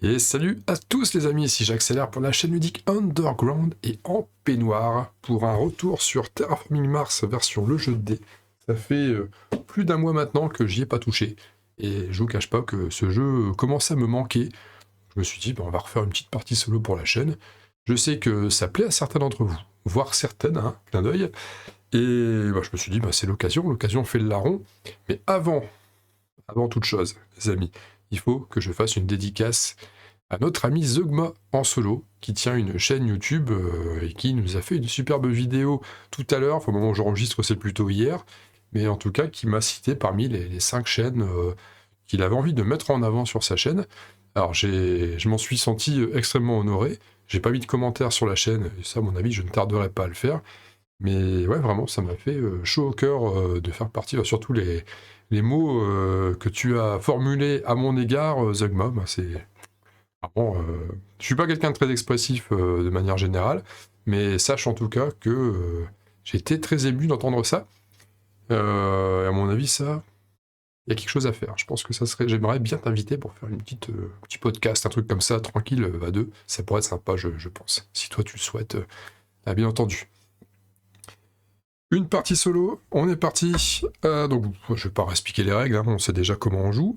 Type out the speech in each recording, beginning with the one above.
Et salut à tous les amis, ici j'accélère pour la chaîne ludique Underground et en peignoir pour un retour sur Terraforming Mars version le jeu de dés. Ça fait plus d'un mois maintenant que j'y ai pas touché et je vous cache pas que ce jeu commence à me manquer. Je me suis dit on va refaire une petite partie solo pour la chaîne. Je sais que ça plaît à certains d'entre vous, voire certaines, hein, clin d'œil. Et je me suis dit c'est l'occasion fait le larron. Mais avant toute chose, les amis, il faut que je fasse une dédicace à notre ami Zeugma en solo, qui tient une chaîne YouTube et qui nous a fait une superbe vidéo tout à l'heure, au moment où j'enregistre c'est plutôt hier, mais en tout cas qui m'a cité parmi les 5 chaînes qu'il avait envie de mettre en avant sur sa chaîne. Alors je m'en suis senti extrêmement honoré, j'ai pas mis de commentaires sur la chaîne, et ça à mon avis je ne tarderai pas à le faire, mais ouais vraiment ça m'a fait chaud au cœur de faire partie, surtout les mots que tu as formulés à mon égard, Zeugma, c'est... je suis pas quelqu'un de très expressif de manière générale, mais sache en tout cas que j'ai été très ému d'entendre ça. À mon avis, ça, il y a quelque chose à faire. Je pense que ça serait... J'aimerais bien t'inviter pour faire une petite petit podcast, un truc comme ça, tranquille, à deux. Ça pourrait être sympa, je pense. Si toi tu le souhaites, bien entendu. Une partie solo, on est parti. Donc, je vais pas expliquer les règles, hein, on sait déjà comment on joue.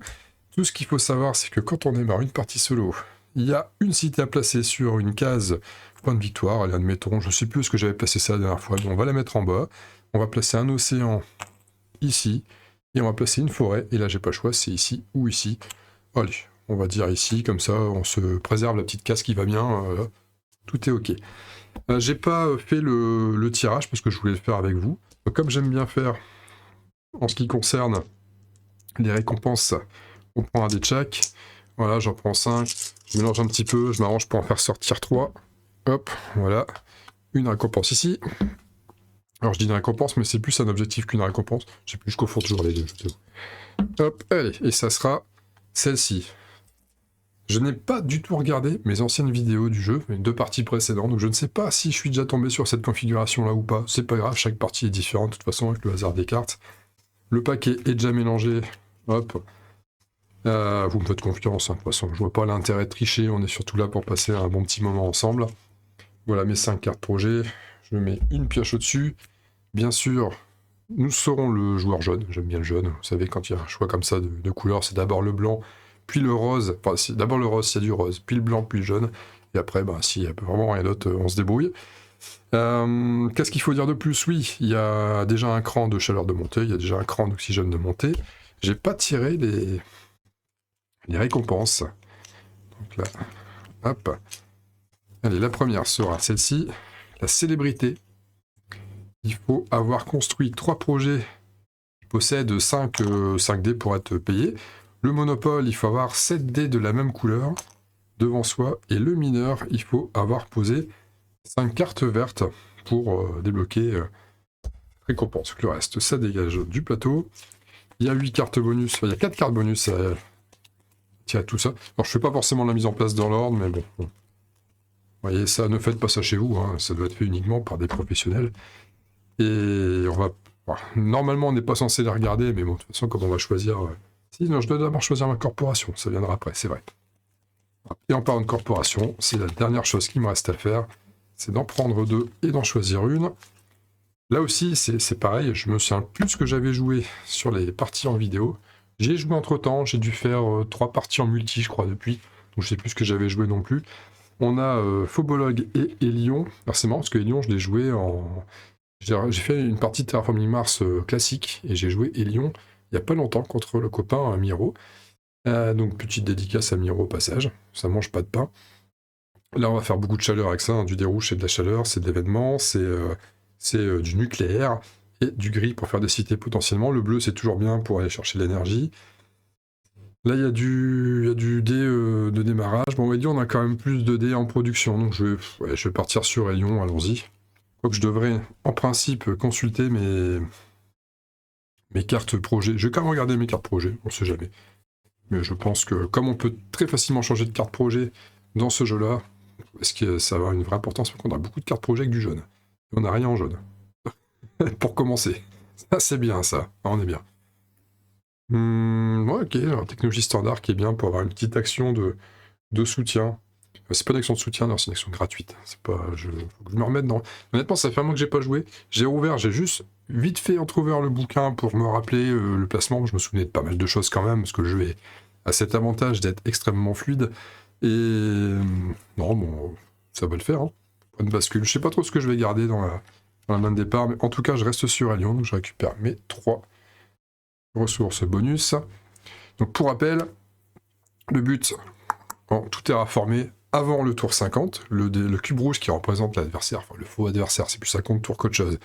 Tout ce qu'il faut savoir, c'est que quand on démarre une partie solo, il y a une cité à placer sur une case point de victoire. Allez, admettons, je sais plus où est-ce que j'avais placé ça la dernière fois, mais on va la mettre en bas. On va placer un océan ici, et on va placer une forêt. Et là, j'ai pas le choix, c'est ici ou ici. Allez, on va dire ici, comme ça, on se préserve la petite case qui va bien. Tout est ok. J'ai pas fait le tirage parce que je voulais le faire avec vous. Comme j'aime bien faire en ce qui concerne les récompenses, on prend un dé de chaque. Voilà, j'en prends 5. Je mélange un petit peu, je m'arrange pour en faire sortir 3. Hop, voilà. Une récompense ici. Alors je dis une récompense, mais c'est plus un objectif qu'une récompense. Je sais plus, je confonds toujours les deux. Hop, allez, et ça sera celle-ci. Je n'ai pas du tout regardé mes anciennes vidéos du jeu, mes 2 parties précédentes, donc je ne sais pas si je suis déjà tombé sur cette configuration-là ou pas. C'est pas grave, chaque partie est différente, de toute façon, avec le hasard des cartes. Le paquet est déjà mélangé. Hop. Vous me faites confiance, hein. De toute façon, je vois pas l'intérêt de tricher, on est surtout là pour passer un bon petit moment ensemble. Voilà mes 5 cartes projet, je mets une pioche au-dessus. Bien sûr, nous serons le joueur jaune, j'aime bien le jaune. Vous savez, quand il y a un choix comme ça de couleurs, c'est d'abord le blanc, puis le rose, enfin, d'abord le rose, s'il y a du rose, puis le blanc, puis le jaune, et après, s'il n'y a vraiment rien d'autre, on se débrouille. Qu'est-ce qu'il faut dire de plus? Oui, il y a déjà un cran de chaleur de montée, il y a déjà un cran d'oxygène de montée. J'ai pas tiré les récompenses. Donc là, hop. Allez, la première sera celle-ci, la célébrité. Il faut avoir construit 3 projets qui possèdent 5 dés pour être payés. Le monopole, il faut avoir 7 dés de la même couleur devant soi. Et le mineur, il faut avoir posé 5 cartes vertes pour débloquer récompense. Le reste, ça dégage du plateau. Il y a 8 cartes bonus, enfin, il y a 4 cartes bonus à tout ça. Alors je fais pas forcément la mise en place dans l'ordre, mais bon. Vous voyez, ça, ne faites pas ça chez vous, hein. Ça doit être fait uniquement par des professionnels. Et on va... Normalement, on n'est pas censé les regarder, mais bon, de toute façon, comme on va choisir... Si, non, je dois d'abord choisir ma corporation, ça viendra après, c'est vrai. Et en parlant de corporation, c'est la dernière chose qui me reste à faire, c'est d'en prendre 2 et d'en choisir une. Là aussi, c'est pareil, je me souviens plus ce que j'avais joué sur les parties en vidéo. J'ai joué entre-temps, j'ai dû faire 3 parties en multi, je crois, depuis. Donc je sais plus ce que j'avais joué non plus. On a Phobologue et Hélion. Alors c'est marrant, parce que Hélion, je l'ai joué en... J'ai fait une partie de Terraforming Mars classique, et j'ai joué Hélion il n'y a pas longtemps contre le copain Miro. Donc petite dédicace à Miro au passage, ça mange pas de pain. Là on va faire beaucoup de chaleur avec ça, hein. Du dérouge c'est de la chaleur, c'est de l'événement, c'est du nucléaire, et du gris pour faire des cités potentiellement. Le bleu c'est toujours bien pour aller chercher l'énergie. Là il y a du dé de démarrage. Bon Hélion on a quand même plus de dés en production, donc je vais partir sur Hélion, allons-y. Donc je devrais en principe consulter mes cartes projet. Je vais quand même regarder mes cartes projet, on sait jamais. Mais je pense que comme on peut très facilement changer de carte projet dans ce jeu-là, est-ce que ça va avoir une vraie importance? Parce qu'on a beaucoup de cartes projet avec du jaune. Et on n'a rien en jaune. Pour commencer. Ça c'est bien ça, on est bien. Ouais, ok, alors technologie standard qui est bien pour avoir une petite action de de soutien. C'est pas une action de soutien, non, c'est une action gratuite. C'est pas, faut que je me remette dans... Honnêtement, ça fait un moment que j'ai pas joué. J'ai juste vite fait entrouvert le bouquin pour me rappeler le placement. Je me souvenais de pas mal de choses quand même, parce que le jeu a cet avantage d'être extrêmement fluide. Et non, bon, ça va le faire. Hein. Point de bascule. Je sais pas trop ce que je vais garder dans la main de départ, mais en tout cas, je reste sur Elion, donc je récupère mes 3 ressources bonus. Donc pour rappel, le but, tout terraformé avant le tour 50, le cube rouge qui représente l'adversaire, enfin le faux adversaire, c'est plus 50 tours qu'autre chose,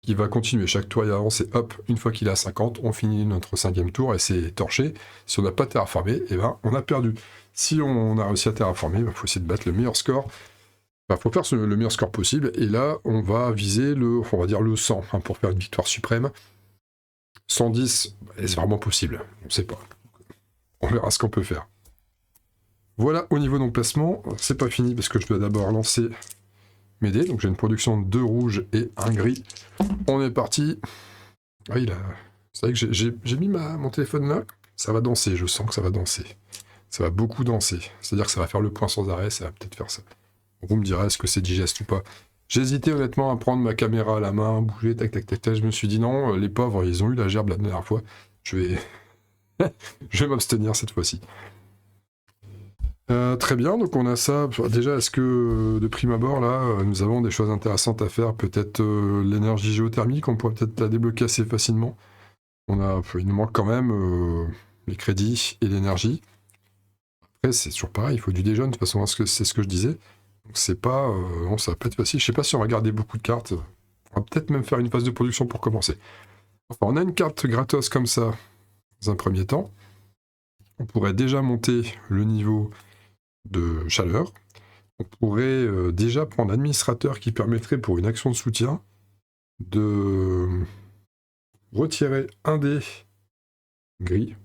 qui va continuer chaque tour et avancer, hop, une fois qu'il est à 50, on finit notre 5e tour et c'est torché. Si on n'a pas terraformé, eh ben, on a perdu. Si on a réussi à terraformer, il faut essayer de battre le meilleur score. Il faut faire le meilleur score possible, et là, on va viser on va dire le 100, hein, pour faire une victoire suprême. 110, est-ce vraiment possible? On ne sait pas. On verra ce qu'on peut faire. Voilà, au niveau de mon placement, c'est pas fini parce que je dois d'abord lancer mes dés. Donc j'ai une production de 2 rouges et 1 gris. On est parti. Ah, c'est vrai que j'ai mis mon téléphone là. Ça va danser, je sens que ça va danser. Ça va beaucoup danser. C'est-à-dire que ça va faire le point sans arrêt, ça va peut-être faire ça. Vous me direz, est-ce que c'est digeste ou pas? J'ai hésité honnêtement à prendre ma caméra à la main, bouger, tac, tac, tac, tac. Je me suis dit non, les pauvres, ils ont eu la gerbe la dernière fois. Je vais m'abstenir cette fois-ci. Très bien, donc on a ça. Déjà, est-ce que de prime abord, là, nous avons des choses intéressantes à faire? Peut-être l'énergie géothermique, on pourrait peut-être la débloquer assez facilement. Il nous manque quand même les crédits et l'énergie. Après, c'est toujours pareil, il faut du déjeune, de toute façon, c'est ce que je disais. Donc c'est pas... non, ça va pas être facile. Je sais pas si on va garder beaucoup de cartes. On va peut-être même faire une phase de production pour commencer. Enfin, on a une carte gratos comme ça, dans un premier temps. On pourrait déjà monter le niveau de chaleur. On pourrait déjà prendre l'administrateur qui permettrait pour une action de soutien de retirer un dé gris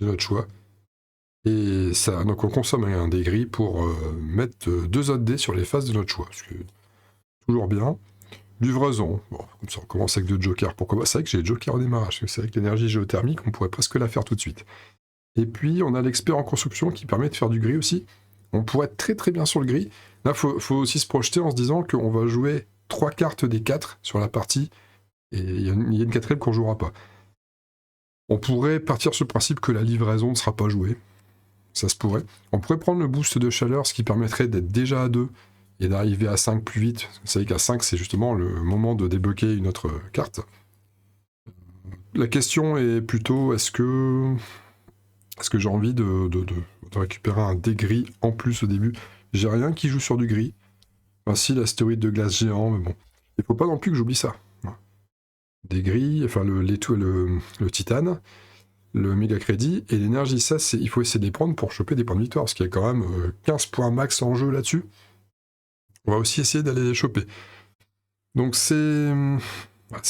de notre choix. Et ça, donc on consomme un dé gris pour mettre 2 autres dés sur les faces de notre choix. Parce que, toujours bien. Livraison. Bon, comme ça on commence avec 2 jokers. Pourquoi pas? C'est vrai que j'ai les jokers au démarrage. C'est vrai que l'énergie géothermique, on pourrait presque la faire tout de suite. Et puis on a l'expert en construction qui permet de faire du gris aussi. On pourrait être très très bien sur le gris. Là, faut aussi se projeter en se disant qu'on va jouer 3 cartes des 4 sur la partie, et il y a une 4e qu'on jouera pas. On pourrait partir sur le principe que la livraison ne sera pas jouée. Ça se pourrait. On pourrait prendre le boost de chaleur, ce qui permettrait d'être déjà à 2 et d'arriver à 5 plus vite. Vous savez qu'à 5, c'est justement le moment de débloquer une autre carte. La question est plutôt, est-ce que j'ai envie de récupérer un dé gris en plus au début? J'ai rien qui joue sur du gris. Enfin, si, l'astéroïde de glace géant, mais bon. Il faut pas non plus que j'oublie ça. Des gris, enfin le titane, le méga crédit et l'énergie. Ça, il faut essayer de les prendre pour choper des points de victoire, parce qu'il y a quand même 15 points max en jeu là-dessus. On va aussi essayer d'aller les choper. Donc c'est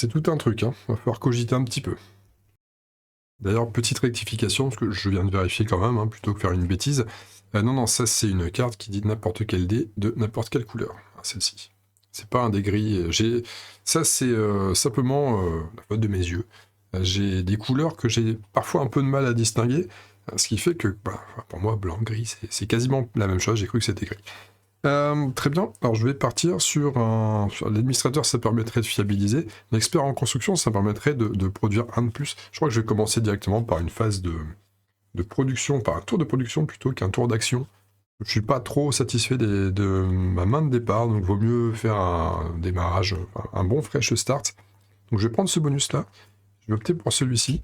tout un truc, hein. Il va falloir cogiter un petit peu. D'ailleurs, petite rectification, parce que je viens de vérifier quand même, hein, plutôt que faire une bêtise. Non, ça c'est une carte qui dit n'importe quel dé de n'importe quelle couleur. Celle-ci. C'est pas un dé gris. Ça c'est simplement la faute de mes yeux. J'ai des couleurs que j'ai parfois un peu de mal à distinguer, ce qui fait que, pour moi, blanc, gris, c'est quasiment la même chose. J'ai cru que c'était gris. Très bien, alors je vais partir sur l'administrateur, ça permettrait de fiabiliser. L'expert en construction, ça permettrait de produire un de plus. Je crois que je vais commencer directement par une phase de production, par un tour de production plutôt qu'un tour d'action. Je suis pas trop satisfait de ma main de départ, donc vaut mieux faire un démarrage, un bon fresh start. Donc je vais prendre ce bonus-là, je vais opter pour celui-ci.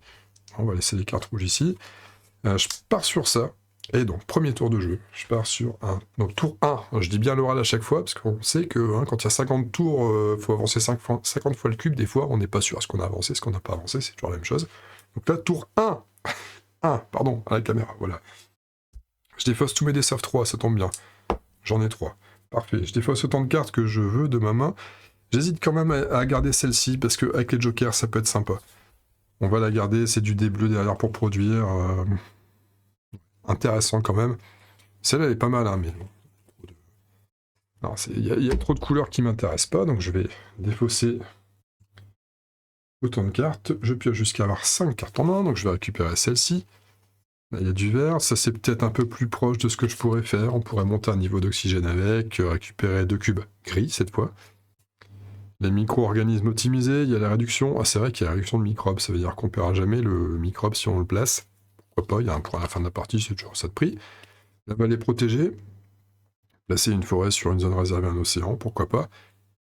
On va laisser les cartes rouges ici. Je pars sur ça. Et donc, premier tour de jeu, je pars sur un... Donc, tour 1, je dis bien l'oral à chaque fois, parce qu'on sait que quand il y a 50 tours, il faut avancer 50 fois le cube. Des fois, on n'est pas sûr. Est-ce qu'on a avancé, est-ce qu'on n'a pas avancé, c'est toujours la même chose. Donc là, tour 1 pardon, à la caméra, voilà. Je défausse tous mes dés sauf 3, ça tombe bien. J'en ai 3. Parfait, je défausse autant de cartes que je veux de ma main. J'hésite quand même à garder celle-ci, parce qu'avec les jokers, ça peut être sympa. On va la garder, c'est du dé bleu derrière pour produire... intéressant quand même. Celle-là, elle est pas mal, hein, mais... Il y a trop de couleurs qui m'intéressent pas, donc je vais défausser autant de cartes. Je pioche jusqu'à avoir 5 cartes en main, donc je vais récupérer celle-ci. Là, il y a du vert, ça c'est peut-être un peu plus proche de ce que je pourrais faire. On pourrait monter un niveau d'oxygène avec, récupérer 2 cubes gris cette fois. Les micro-organismes optimisés, il y a la réduction. Ah, c'est vrai qu'il y a la réduction de microbes, ça veut dire qu'on ne paiera jamais le microbe si on le place. Pourquoi pas, il y a un point à la fin de la partie, c'est toujours ça de prix. La vallée protégée, placer une forêt sur une zone réservée à un océan, pourquoi pas.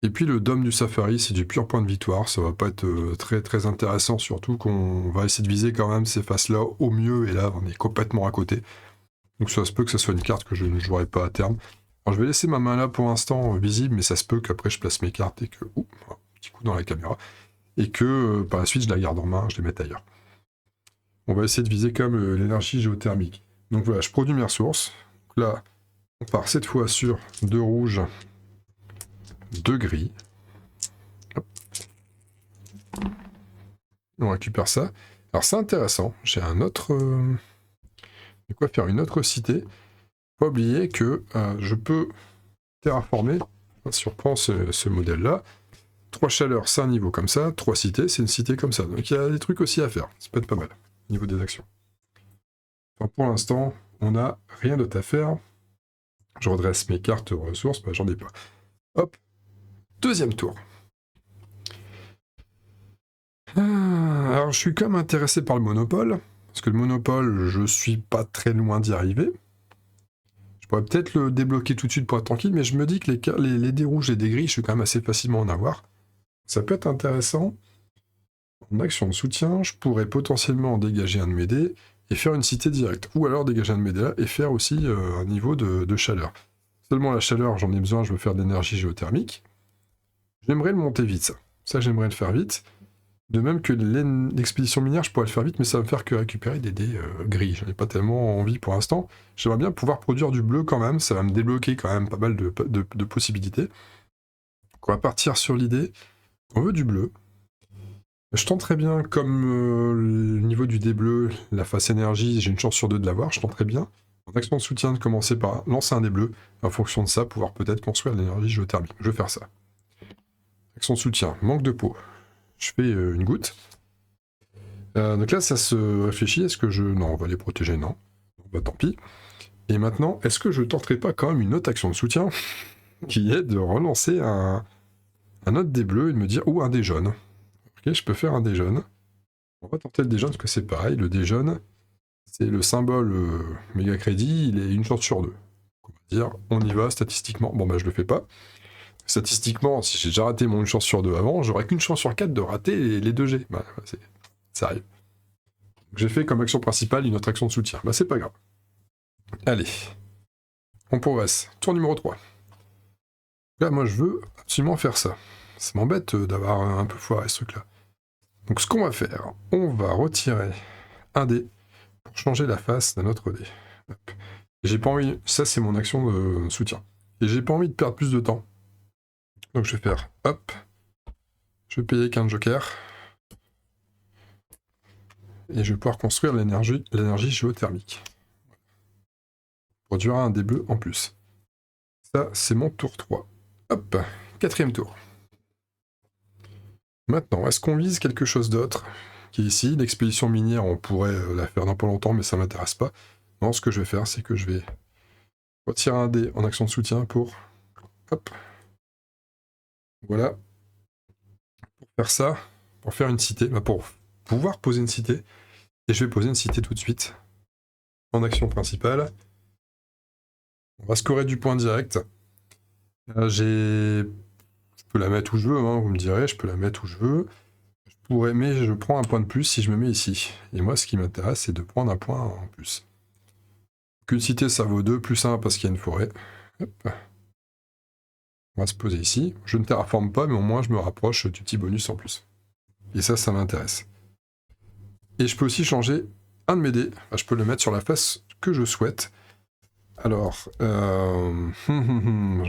Et puis le dôme du safari, c'est du pur point de victoire, ça va pas être très très intéressant, surtout qu'on va essayer de viser quand même ces faces-là au mieux, et là on est complètement à côté. Donc ça se peut que ce soit une carte que je ne jouerai pas à terme. Alors je vais laisser ma main là pour l'instant visible, mais ça se peut qu'après je place mes cartes et que... Ouh, un petit coup dans la caméra. Et que par la suite je la garde en main, je les mette ailleurs. On va essayer de viser quand même l'énergie géothermique. Donc voilà, je produis mes ressources. Donc là, on part cette fois sur 2 rouges, 2 gris. Hop. On récupère ça. Alors c'est intéressant, j'ai un autre... de quoi faire une autre cité. Pas oublier que je peux terraformer, si on reprend ce modèle-là, 3 chaleurs, c'est un niveau comme ça, 3 cités, c'est une cité comme ça. Donc il y a des trucs aussi à faire, ça peut être pas mal, au niveau des actions. Enfin, pour l'instant, on n'a rien d'autre à faire. Je redresse mes cartes ressources, bah, j'en ai pas. Hop, deuxième tour. Alors je suis quand même intéressé par le monopole, parce que le monopole, je suis pas très loin d'y arriver. Je pourrais peut-être le débloquer tout de suite pour être tranquille, mais je me dis que les dés rouges et des gris, je suis quand même assez facilement en avoir. Ça peut être intéressant. En action de soutien, je pourrais potentiellement en dégager un de mes dés et faire une cité directe. Ou alors dégager un de mes dés là et faire aussi un niveau de chaleur. Seulement la chaleur, j'en ai besoin, je veux faire de l'énergie géothermique. J'aimerais le monter vite, ça. Ça, j'aimerais le faire vite. De même que l'expédition minière, je pourrais le faire vite, mais ça va me faire que récupérer des dés gris. J'en ai pas tellement envie pour l'instant. J'aimerais bien pouvoir produire du bleu quand même, ça va me débloquer quand même pas mal de possibilités. Donc on va partir sur l'idée, on veut du bleu. Je tenterais bien, comme le niveau du dé bleu, la face énergie, j'ai une chance sur 2 de l'avoir, je tenterais bien, en action de soutien, de commencer par lancer un dé bleu, et en fonction de ça, pouvoir peut-être construire de l'énergie géothermique. Je vais faire ça. Action de soutien, manque de peau. Je fais une goutte. Donc là, ça se réfléchit, est-ce que je... Non, on va les protéger, non. Bah tant pis. Et maintenant, est-ce que je tenterais pas quand même une autre action de soutien, qui est de relancer un autre dé bleu et de me dire, ou un dé jaune. Ok, je peux faire un dé jaune. On va tenter le dé jaune, parce que c'est pareil, le dé jaune, c'est le symbole méga crédit, il est une chance sur 2. On va dire, on y va statistiquement. Bon bah je le fais pas. Statistiquement, si j'ai déjà raté mon une chance sur 2 avant, j'aurais qu'une chance sur 4 de rater les 2 G. Bah, ça arrive. J'ai fait comme action principale une autre action de soutien. Bah c'est pas grave. Allez. On progresse. Tour numéro 3. Là, moi je veux absolument faire ça. Ça m'embête d'avoir un peu foiré ce truc-là. Donc ce qu'on va faire, on va retirer un dé pour changer la face d'un autre dé. Hop. J'ai pas envie, ça c'est mon action de soutien. Et j'ai pas envie de perdre plus de temps. Donc je vais faire, hop, je vais payer qu'un joker. Et je vais pouvoir construire l'énergie géothermique. Produira un dé bleu en plus. Ça c'est mon tour 3. Hop, 4e tour. Maintenant, est-ce qu'on vise quelque chose d'autre qui est ici? L'expédition minière, on pourrait la faire dans pas longtemps, mais ça m'intéresse pas. Non, ce que je vais faire, c'est que je vais retirer un dé en action de soutien pour... Hop. Voilà. Pour faire ça, pour faire une cité, bah pour pouvoir poser une cité, et je vais poser une cité tout de suite, en action principale. On va scorer du point direct. Je peux la mettre où je veux, hein, vous me direz, je peux la mettre où je veux. Je pourrais, mais je prends un point de plus si je me mets ici. Et moi, ce qui m'intéresse, c'est de prendre un point en plus. Qu'une cité, ça vaut 2, plus 1 parce qu'il y a une forêt. Hop. On va se poser ici. Je ne terraforme pas, mais au moins je me rapproche du petit bonus en plus. Et ça, ça m'intéresse. Et je peux aussi changer un de mes dés. Enfin, je peux le mettre sur la face que je souhaite. Alors,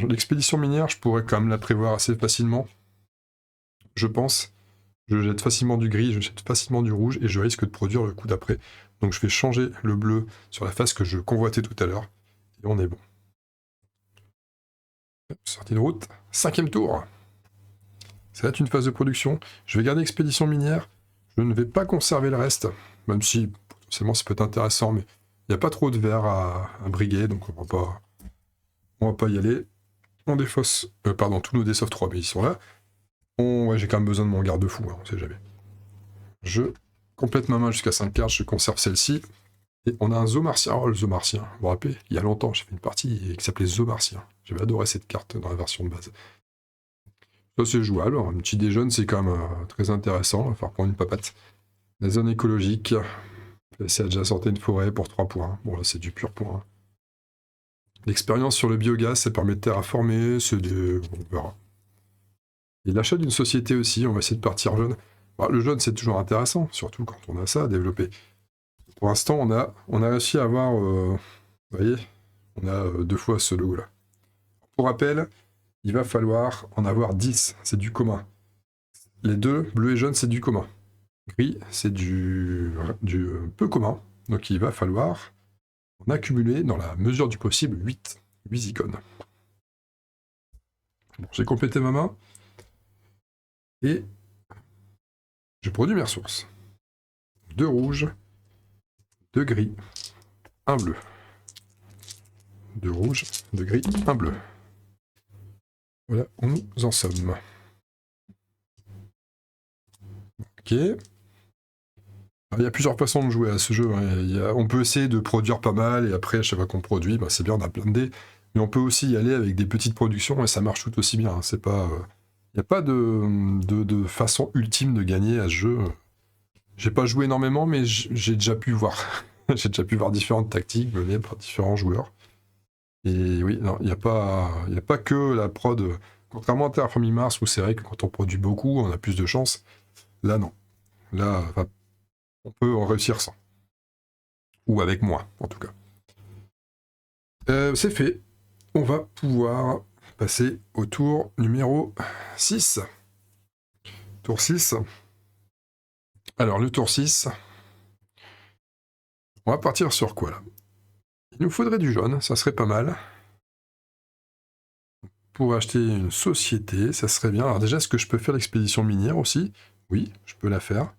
l'expédition minière, je pourrais quand même la prévoir assez facilement. Je pense. Je jette facilement du gris, je jette facilement du rouge, et je risque de produire le coup d'après. Donc je vais changer le bleu sur la face que je convoitais tout à l'heure. Et on est bon. Sortie de route. 5e tour. Ça va être une phase de production. Je vais garder expédition minière. Je ne vais pas conserver le reste, même si potentiellement ça peut être intéressant, mais il n'y a pas trop de verre à briguer, donc on va pas y aller. On défausse, tous nos D-Soft 3, mais ils sont là. Ouais, j'ai quand même besoin de mon garde-fou, hein, on sait jamais. Je complète ma main jusqu'à 5 cartes, je conserve celle-ci. Et on a un Zoomartien. Oh, le Zoomartien, vous vous rappelez, il y a longtemps, j'ai fait une partie qui s'appelait Zoomartien. J'avais adoré cette carte dans la version de base. Ça, c'est jouable. Un petit déjeuner, c'est quand même très intéressant. On va faire prendre une papate. La zone écologique. C'est déjà sorti une forêt pour 3 points. Bon, là, c'est du pur point. L'expérience sur le biogaz, ça permet de terraformer. On verra. Et l'achat d'une société aussi, on va essayer de partir jeune. Bah, le jeune, c'est toujours intéressant, surtout quand on a ça à développer. Pour l'instant, on a réussi à avoir... vous voyez, on a 2 fois ce lot-là. Pour rappel, il va falloir en avoir 10, c'est du commun. Les deux, bleu et jaune, c'est du commun. Gris, c'est du peu commun. Donc il va falloir en accumuler, dans la mesure du possible, 8 icônes. Bon, j'ai complété ma main. Et je produis mes ressources. 2 rouges, 2 gris, 1 bleu. 2 rouges, 2 gris, 1 bleu. Voilà où nous en sommes. Ok. Alors, il y a plusieurs façons de jouer à ce jeu. Hein. On peut essayer de produire pas mal, et après, à chaque fois qu'on produit, bah, c'est bien, on a plein de dés. Mais on peut aussi y aller avec des petites productions, et ça marche tout aussi bien. Hein. C'est pas... Il n'y a pas de façon ultime de gagner à ce jeu. J'ai pas joué énormément, mais j'ai déjà pu voir. J'ai déjà pu voir différentes tactiques menées par différents joueurs. Et oui, non, il n'y a pas que la prod. Contrairement à Terraforming Mars, où c'est vrai que quand on produit beaucoup, on a plus de chance. Là, non. Là, on peut en réussir sans. Ou avec moins, en tout cas. C'est fait. On va pouvoir passer au tour numéro 6. Tour 6. Alors, le tour 6, on va partir sur quoi, là? Il nous faudrait du jaune, ça serait pas mal. Pour acheter une société, ça serait bien. Alors déjà, est-ce que je peux faire l'expédition minière aussi? Oui, je peux la faire.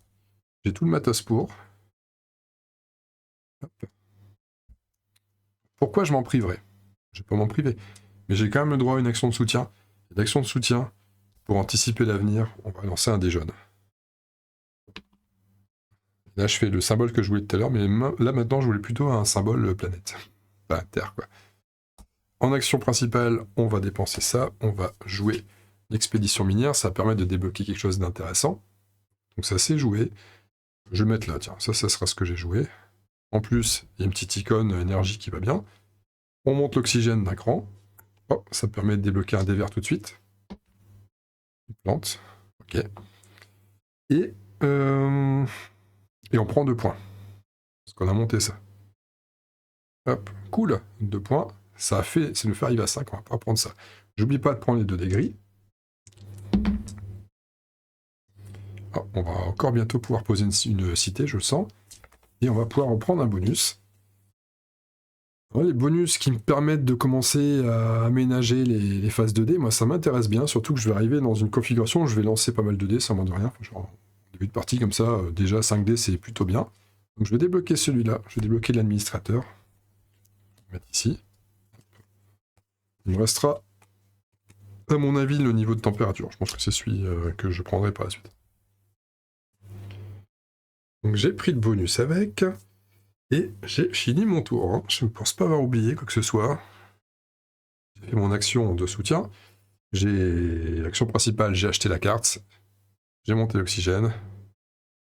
J'ai tout le matos pour. Hop. Pourquoi je m'en priverais? Je vais pas m'en priver. Mais j'ai quand même le droit à une action de soutien. Et l'action de soutien, pour anticiper l'avenir, on va lancer un déjeune. Là, je fais le symbole que je voulais tout à l'heure, mais là, maintenant, je voulais plutôt un symbole planète. Enfin, Terre, quoi. En action principale, on va dépenser ça. On va jouer l'expédition minière. Ça permet de débloquer quelque chose d'intéressant. Donc ça, c'est joué. Je vais mettre là, tiens. Ça sera ce que j'ai joué. En plus, il y a une petite icône énergie qui va bien. On monte l'oxygène d'un cran. Oh, ça permet de débloquer un dé vert tout de suite. Une plante. Ok. Et on prend 2 points. Parce qu'on a monté ça. Hop, cool. 2 points. Ça a fait, c'est le fer, il va à 5, on va pas prendre ça. J'oublie pas de prendre les 2 dés gris. Oh, on va encore bientôt pouvoir poser une cité, je le sens. Et on va pouvoir en prendre un bonus. Alors, les bonus qui me permettent de commencer à aménager les phases 2D, moi ça m'intéresse bien, surtout que je vais arriver dans une configuration où je vais lancer pas mal de dés, ça m'en de rien. Genre, début de partie comme ça, déjà 5D c'est plutôt bien. Donc je vais débloquer celui-là, je vais débloquer l'administrateur. Je vais mettre ici. Il me restera, à mon avis, le niveau de température. Je pense que c'est celui que je prendrai par la suite. Donc j'ai pris le bonus avec, et j'ai fini mon tour. Hein. Je ne pense pas avoir oublié quoi que ce soit. J'ai fait mon action de soutien. L'action principale, j'ai acheté la carte. J'ai monté l'oxygène.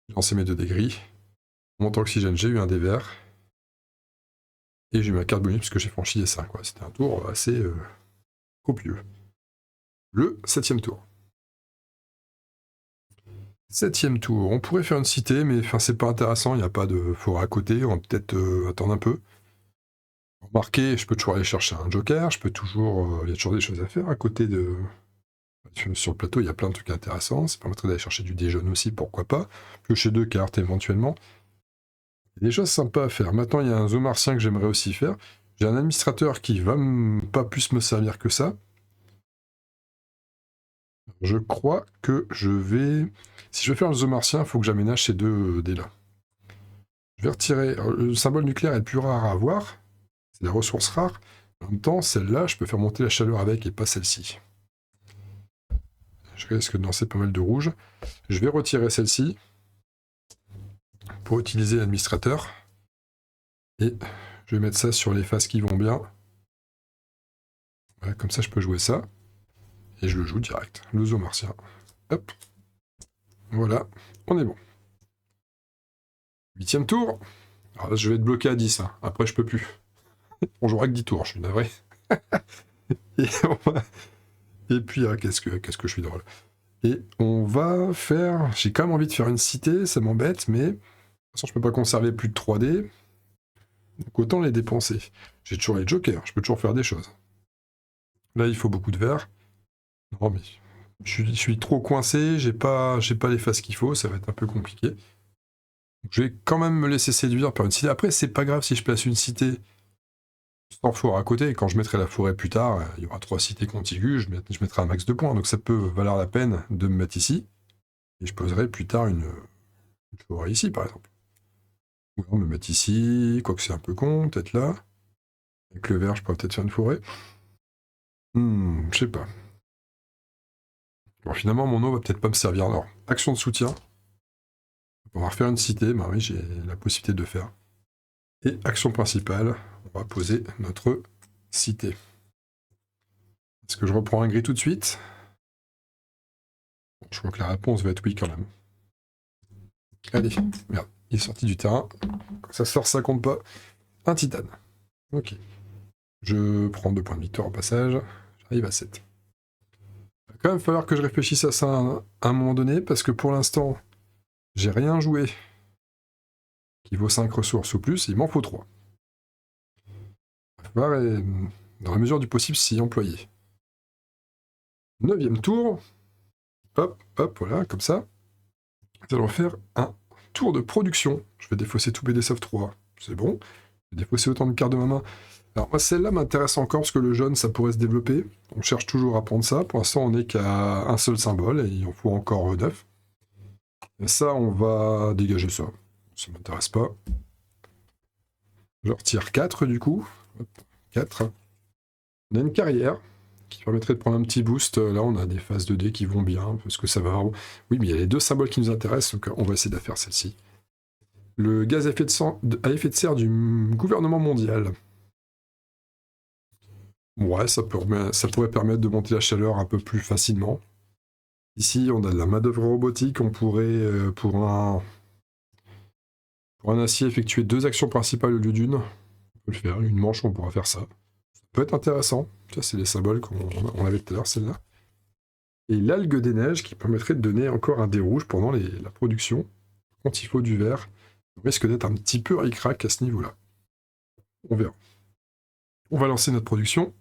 J'ai lancé mes 2 dés gris. En montant l'oxygène, j'ai eu un dé vert. Et j'ai eu ma carte bonus parce que j'ai franchi les 5. C'était un tour assez copieux. Le 7e tour. 7e tour. On pourrait faire une cité, mais c'est pas intéressant. Il n'y a pas de forêt à côté. On va peut-être attendre un peu. Remarquez, je peux toujours aller chercher un joker. Je peux toujours. Il y a toujours des choses à faire à côté de. Sur le plateau, il y a plein de trucs intéressants. Ça permettrait d'aller chercher du déjeuner aussi, pourquoi pas. Piocher 2 cartes éventuellement. Il y a des choses sympas à faire. Maintenant, il y a un zoomartien que j'aimerais aussi faire. J'ai un administrateur qui va pas plus me servir que ça. Je crois que je vais... Si je veux faire le zoomartien, il faut que j'aménage ces 2 dés-là. Je vais retirer... Alors, le symbole nucléaire est le plus rare à avoir. C'est la ressource rare. En même temps, celle-là, je peux faire monter la chaleur avec et pas celle-ci. Je risque de lancer pas mal de rouge. Je vais retirer celle-ci pour utiliser l'administrateur. Et je vais mettre ça sur les faces qui vont bien. Voilà, comme ça, je peux jouer ça. Et je le joue direct. Le zoo martien. Hop. Voilà, on est bon. 8e tour. Alors là, je vais être bloqué à 10. Hein. Après, je peux plus. On jouera que 10 tours, je suis navré. Et puis, qu'est-ce que je suis drôle. Et on va faire... J'ai quand même envie de faire une cité, ça m'embête, mais... De toute façon, je peux pas conserver plus de 3D. Donc autant les dépenser. J'ai toujours les jokers, je peux toujours faire des choses. Là, il faut beaucoup de verre. Non, mais... Je suis trop coincé, j'ai pas les faces qu'il faut, ça va être un peu compliqué. Donc, je vais quand même me laisser séduire par une cité. Après, c'est pas grave si je place une cité sans forêt à côté. Quand je mettrai la forêt plus tard, il y aura 3 cités contiguës, je mettrai un max de points. Donc ça peut valoir la peine de me mettre ici. Et je poserai plus tard une forêt ici, par exemple. Ou alors me mettre ici, quoique c'est un peu con, peut-être là. Avec le vert, je pourrais peut-être faire une forêt. Je sais pas. Bon, finalement, mon eau va peut-être pas me servir. Alors, action de soutien. On va refaire une cité, bah oui, j'ai la possibilité de le faire. Et action principale, on va poser notre cité. Est-ce que je reprends un gris tout de suite? Bon, je crois que la réponse va être oui quand même. Allez, merde, il est sorti du terrain. Quand ça sort, ça compte pas. Un titane. Ok. Je prends 2 points de victoire au passage. J'arrive à 7. Il va quand même falloir que je réfléchisse à ça à un moment donné, parce que pour l'instant, j'ai rien joué qui vaut 5 ressources ou plus, il m'en faut 3. Il va falloir, dans la mesure du possible, s'y employer. 9e tour. Hop, hop, voilà, comme ça. Nous allons faire un tour de production. Je vais défausser tout BDSoft 3. C'est bon. Je vais défausser autant de cartes de ma main. Alors moi, celle-là m'intéresse encore parce que le jaune, ça pourrait se développer. On cherche toujours à prendre ça. Pour l'instant, on n'est qu'à un seul symbole et il en faut encore 9. Et ça, on va dégager ça. Ça m'intéresse pas. Je retire 4 du coup. Hop, 4. On a une carrière qui permettrait de prendre un petit boost. Là, on a des phases de dés qui vont bien, parce que ça va... Oui, mais il y a les 2 symboles qui nous intéressent, donc on va essayer de faire celle-ci. Le gaz à effet de serre du gouvernement mondial. Ouais, ça pourrait permettre de monter la chaleur un peu plus facilement. Ici, on a de la main-d'œuvre robotique. On pourrait, pour un acier, effectuer 2 actions principales au lieu d'une. On peut le faire. Une manche, on pourra faire ça. Ça peut être intéressant. Ça, c'est les symboles qu'on avait tout à l'heure, celle-là. Et l'algue des neiges qui permettrait de donner encore un dé rouge pendant la production. Quand il faut du vert, on risque d'être un petit peu ric-rac à ce niveau-là. On verra. On va lancer notre production.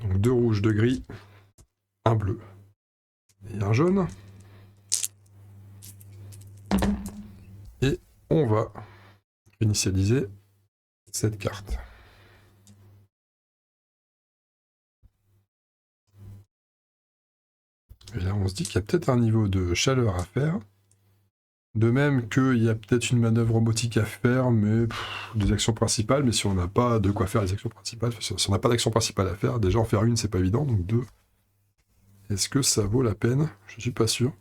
Donc 2 rouges, 2 gris, un bleu et un jaune. Et on va initialiser cette carte. Et là, on se dit qu'il y a peut-être un niveau de chaleur à faire. De même qu'il y a peut-être une manœuvre robotique à faire, mais des actions principales. Mais si on n'a pas de quoi faire les actions principales, si on n'a pas d'action principale à faire, déjà en faire une, c'est pas évident. Donc 2. Est-ce que ça vaut la peine? Je suis pas sûr.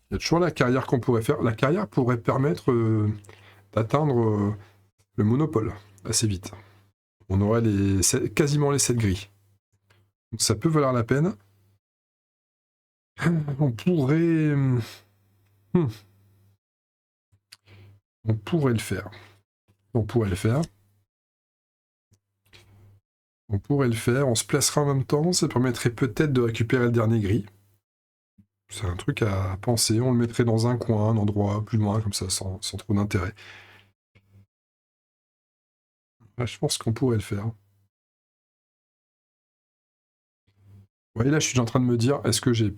Il y a toujours la carrière qu'on pourrait faire. La carrière pourrait permettre d'atteindre le monopole assez vite. On aurait quasiment les 7 gris. Donc ça peut valoir la peine. On pourrait... On pourrait le faire. On pourrait le faire. On pourrait le faire. On se placera en même temps. Ça permettrait peut-être de récupérer le dernier gris. C'est un truc à penser. On le mettrait dans un coin, un endroit plus loin, comme ça, sans trop d'intérêt. Je pense qu'on pourrait le faire. Ouais, là, je suis en train de me dire, est-ce que j'ai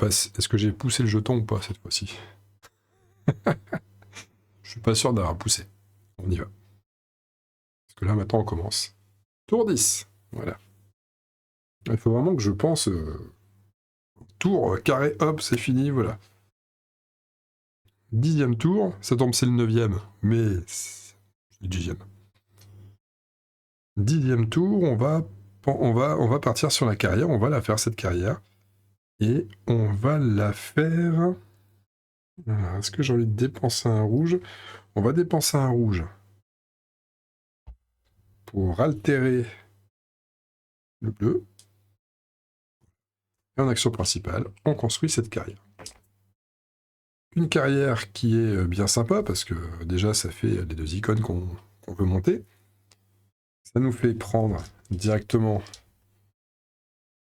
poussé le jeton ou pas cette fois-ci? Je suis pas sûr d'avoir poussé. On y va. Parce que là, maintenant, on commence. Tour 10. Voilà. Il faut vraiment que je pense... tour, carré, hop, c'est fini, voilà. 10e tour, ça tombe c'est le 9e, mais c'est le 10e. 10e tour, on va partir sur la carrière, on va la faire cette carrière. Et on va la faire... Est-ce que j'ai envie de dépenser un rouge? On va dépenser un rouge pour altérer le bleu. Et en action principale, on construit cette carrière. Une carrière qui est bien sympa, parce que déjà ça fait les deux icônes qu'on veut monter. Ça nous fait prendre directement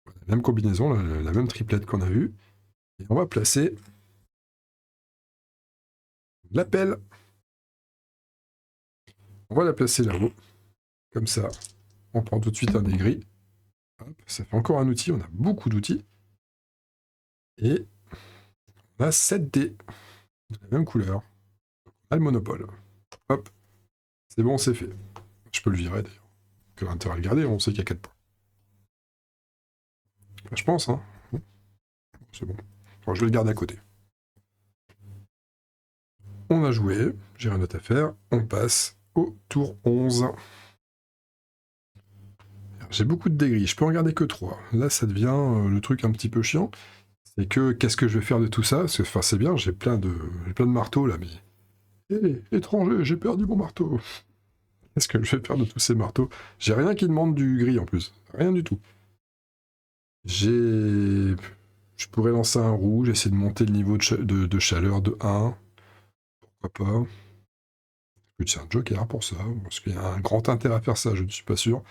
la même combinaison, la même triplette qu'on a vue. Et on va placer la pelle. On va la placer là-haut. Comme ça, on prend tout de suite un des gris. Hop, ça fait encore un outil, on a beaucoup d'outils. Et on a 7 dés de la même couleur. On a le monopole. Hop, c'est bon, c'est fait. Je peux le virer d'ailleurs. Que l'intérêt à le garder, on sait qu'il y a 4 points. Enfin, je pense, hein. C'est bon. Alors, je vais le garder à côté. On a joué, j'ai rien d'autre à faire. On passe au tour 11. J'ai beaucoup de dégris, je peux en garder que 3. Là, ça devient le truc un petit peu chiant. C'est que, qu'est-ce que je vais faire de tout ça? Parce que, enfin, c'est bien, j'ai plein de marteaux, là, mais... Hé, étranger, j'ai perdu mon marteau. Qu'est-ce que je vais faire de tous ces marteaux? J'ai rien qui demande du gris, en plus. Rien du tout. Je pourrais lancer un rouge, essayer de monter le niveau de chaleur de 1. Pourquoi pas? C'est un joker pour ça, parce qu'il y a un grand intérêt à faire ça, je ne suis pas sûr.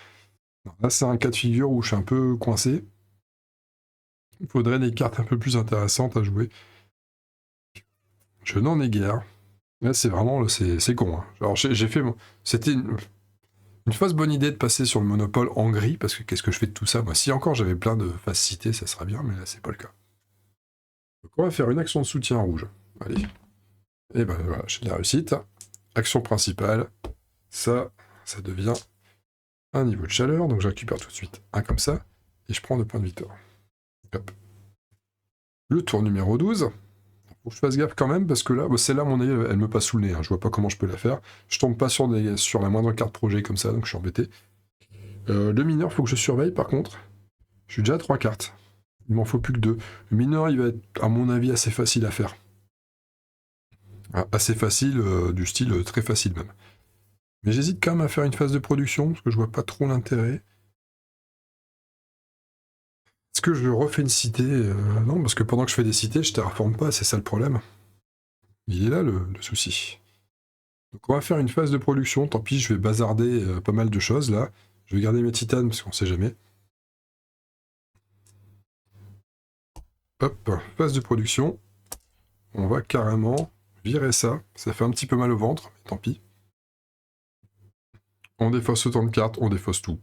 Là, c'est un cas de figure où je suis un peu coincé. Il faudrait des cartes un peu plus intéressantes à jouer. Je n'en ai guère. Là, c'est vraiment... C'est con. Hein. Alors, j'ai fait... C'était une fausse bonne idée de passer sur le monopole en gris, parce que qu'est-ce que je fais de tout ça? Moi, si encore j'avais plein de facilité, ça serait bien, mais là, c'est pas le cas. Donc, on va faire une action de soutien rouge. Allez. Et ben voilà, j'ai de la réussite. Action principale. Ça devient un niveau de chaleur, donc je récupère tout de suite un comme ça, et je prends 2 points de victoire. Hop. Le tour numéro 12. Faut que je fasse gaffe quand même, parce que là, celle-là, mon avis, elle me passe sous le nez, hein. Je vois pas comment je peux la faire. Je tombe pas sur la moindre carte projet comme ça, donc je suis embêté. Le mineur, faut que je surveille, par contre. Je suis déjà à 3 cartes. Il m'en faut plus que 2. Le mineur, il va être, à mon avis, assez facile à faire. Assez facile, du style très facile même. Mais j'hésite quand même à faire une phase de production, parce que je vois pas trop l'intérêt. Est-ce que je refais une cité? Non, parce que pendant que je fais des cités, je terraforme pas, c'est ça le problème. Il est là le souci. Donc on va faire une phase de production, tant pis, je vais bazarder pas mal de choses là. Je vais garder mes titanes, parce qu'on sait jamais. Hop, phase de production. On va carrément virer ça. Ça fait un petit peu mal au ventre, mais tant pis. On défausse autant de cartes, on défausse tout.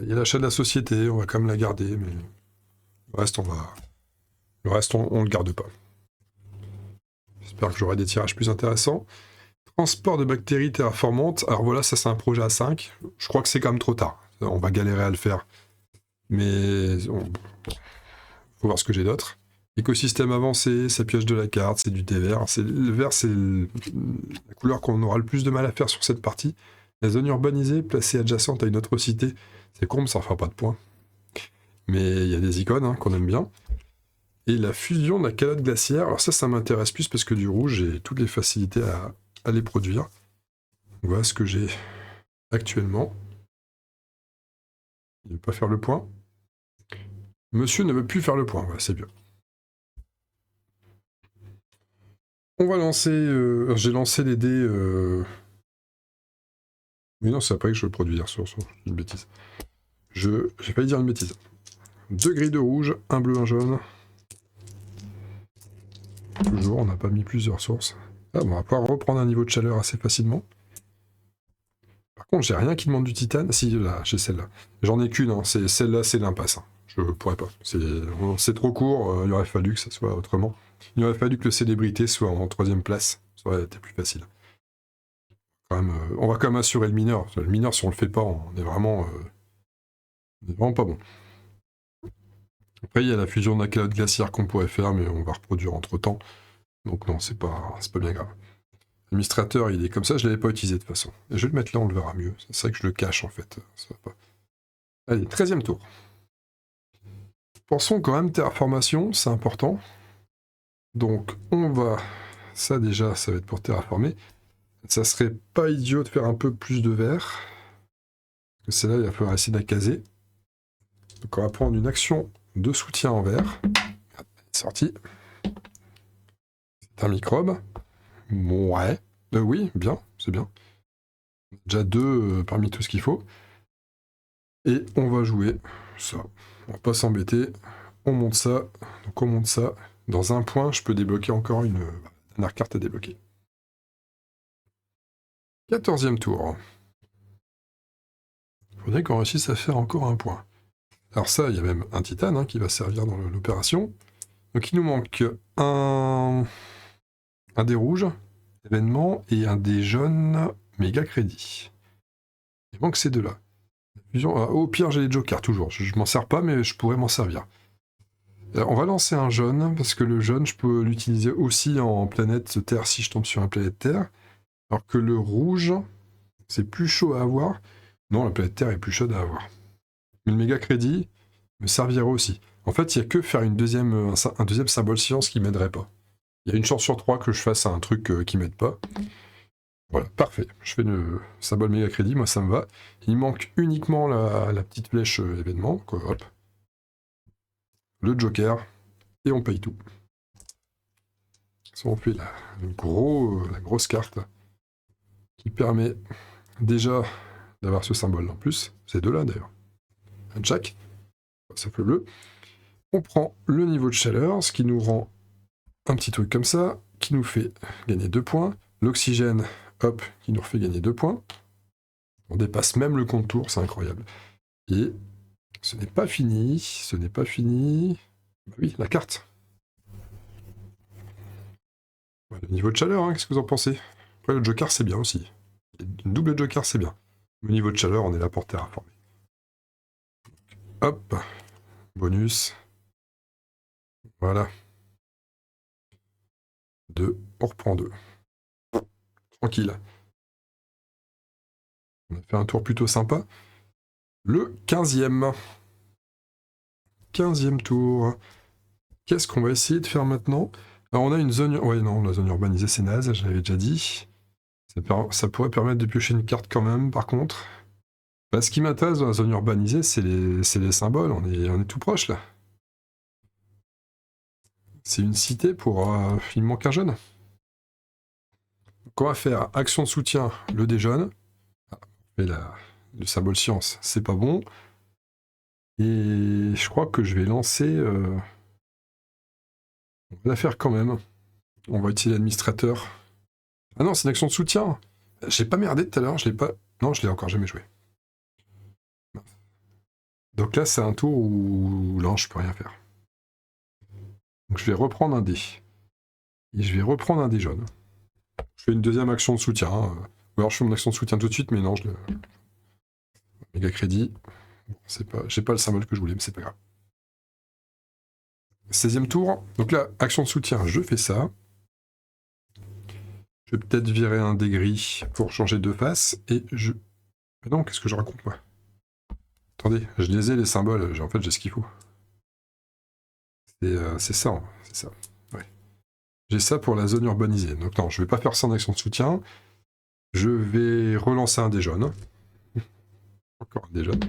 Il y a l'achat de la société, on va quand même la garder, mais le reste, on le garde pas. J'espère que j'aurai des tirages plus intéressants. Transport de bactéries terraformantes. Alors voilà, ça c'est un projet à 5. Je crois que c'est quand même trop tard. On va galérer à le faire. Mais faut voir ce que j'ai d'autre. Écosystème avancé, ça pioche de la carte, c'est du thé vert. Le vert, c'est la couleur qu'on aura le plus de mal à faire sur cette partie. La zone urbanisée, placée adjacente à une autre cité. C'est con, mais ça ne fera pas de points. Mais il y a des icônes hein, qu'on aime bien. Et la fusion de la calotte glaciaire. Alors ça m'intéresse plus parce que du rouge, j'ai toutes les facilités à les produire. Voilà ce que j'ai actuellement. Il ne veut pas faire le point. Monsieur ne veut plus faire le point, voilà, c'est bien. On va lancer... j'ai lancé les dés... Mais non, c'est après que je le produis sur une bêtise. J'ai failli dire une bêtise. 2 gris de rouge, un bleu, un jaune. Toujours, on n'a pas mis plusieurs sources. Ah bon, on va pouvoir reprendre un niveau de chaleur assez facilement. Par contre, j'ai rien qui demande du titane. Si, là, j'ai celle-là. J'en ai qu'une, hein. Celle-là, c'est l'impasse. Hein. Je pourrais pas. C'est trop court, il aurait fallu que ça soit autrement. Il aurait fallu que le célébrité soit en 3ème place. Ça aurait été plus facile. Quand même, on va quand même assurer le mineur. Le mineur, si on le fait pas, on est vraiment pas bon. Après, il y a la fusion de la calotte glaciaire qu'on pourrait faire, mais on va reproduire entre-temps. Donc non, c'est pas bien grave. L'administrateur, il est comme ça, je l'avais pas utilisé de toute façon. Et je vais le mettre là, on le verra mieux. C'est vrai que je le cache en fait. Ça va pas. Allez, 13e tour. Pensons quand même terraformation, c'est important. Donc on va... Ça déjà, ça va être pour terraformer. Ça serait pas idiot de faire un peu plus de verre. Parce que c'est là, il va falloir essayer de la caser. Donc on va prendre une action de soutien en verre. Sorti. C'est un microbe. Ouais. Oui, bien, c'est bien. Déjà 2 parmi tout ce qu'il faut. Et on va jouer ça. On va pas s'embêter. On monte ça. Donc on monte ça. Dans un point, je peux débloquer encore une dernière carte à débloquer. 14e tour. Faudrait qu'on réussisse à faire encore un point. Alors ça, il y a même un titane hein, qui va servir dans l'opération. Donc il nous manque un dé rouge, événement, et un dé jaune, méga crédit. Il manque ces deux-là. Au pire, j'ai les jokers, toujours. Je m'en sers pas, mais je pourrais m'en servir. On va lancer un jaune, parce que le jaune, je peux l'utiliser aussi en planète Terre si je tombe sur une planète Terre. Alors que le rouge, c'est plus chaud à avoir. Non, la planète Terre est plus chaude à avoir. Mais le méga crédit me servira aussi. En fait, il n'y a que faire un deuxième symbole science qui m'aiderait pas. Il y a une chance sur 3 que je fasse un truc qui m'aide pas. Voilà, parfait. Je fais le symbole méga crédit, moi ça me va. Il manque uniquement la petite flèche événement. Quoi, hop. Le joker, et on paye tout. Ça, on fait la grosse carte qui permet déjà d'avoir ce symbole en plus. Ces deux-là d'ailleurs. Un jack, ça fait bleu. On prend le niveau de chaleur, ce qui nous rend un petit truc comme ça, qui nous fait gagner 2 points. L'oxygène, hop, qui nous refait gagner 2 points. On dépasse même le contour, c'est incroyable. Et ce n'est pas fini, ce n'est pas fini. Bah oui, la carte. Le niveau de chaleur, hein, qu'est-ce que vous en pensez? Après, le joker, c'est bien aussi. Une double joker, c'est bien. Le niveau de chaleur, on est là pour terraformer. Hop, bonus. Voilà. 2, on reprend 2. Tranquille. On a fait un tour plutôt sympa. Le 15e. 15e tour. Qu'est-ce qu'on va essayer de faire maintenant? Alors, on a une zone... Ouais, non, la zone urbanisée, c'est naze, je l'avais déjà dit. Ça pourrait permettre de piocher une carte quand même, par contre. Bah, ce qui m'intéresse dans la zone urbanisée, c'est les symboles. On est tout proche, là. C'est une cité pour... il me manque un jeune. Donc on va faire action de soutien, le dé jaune. Et le symbole science, c'est pas bon. Et je crois que je vais lancer... On va la faire quand même. On va utiliser l'administrateur. Ah non, c'est une action de soutien. J'ai pas merdé tout à l'heure, je l'ai pas... Non, je l'ai encore jamais joué. Donc là, c'est un tour où... Non, je peux rien faire. Donc je vais reprendre un dé. Et je vais reprendre un dé jaune. Je fais une deuxième action de soutien. Ou alors je fais mon action de soutien tout de suite, mais non, je le... Méga crédit. Bon, pas... J'ai pas le symbole que je voulais, mais c'est pas grave. 16e tour. Donc là, action de soutien, je fais ça. Je vais peut-être virer un dé gris pour changer de face. Et je... Mais non, qu'est-ce que je raconte, moi? Attendez, je les ai, les symboles. En fait, j'ai ce qu'il faut. C'est ça, hein, c'est ça. Ouais. J'ai ça pour la zone urbanisée. Donc non, je vais pas faire ça en action de soutien. Je vais relancer un dé jaune. Encore un dé jaune.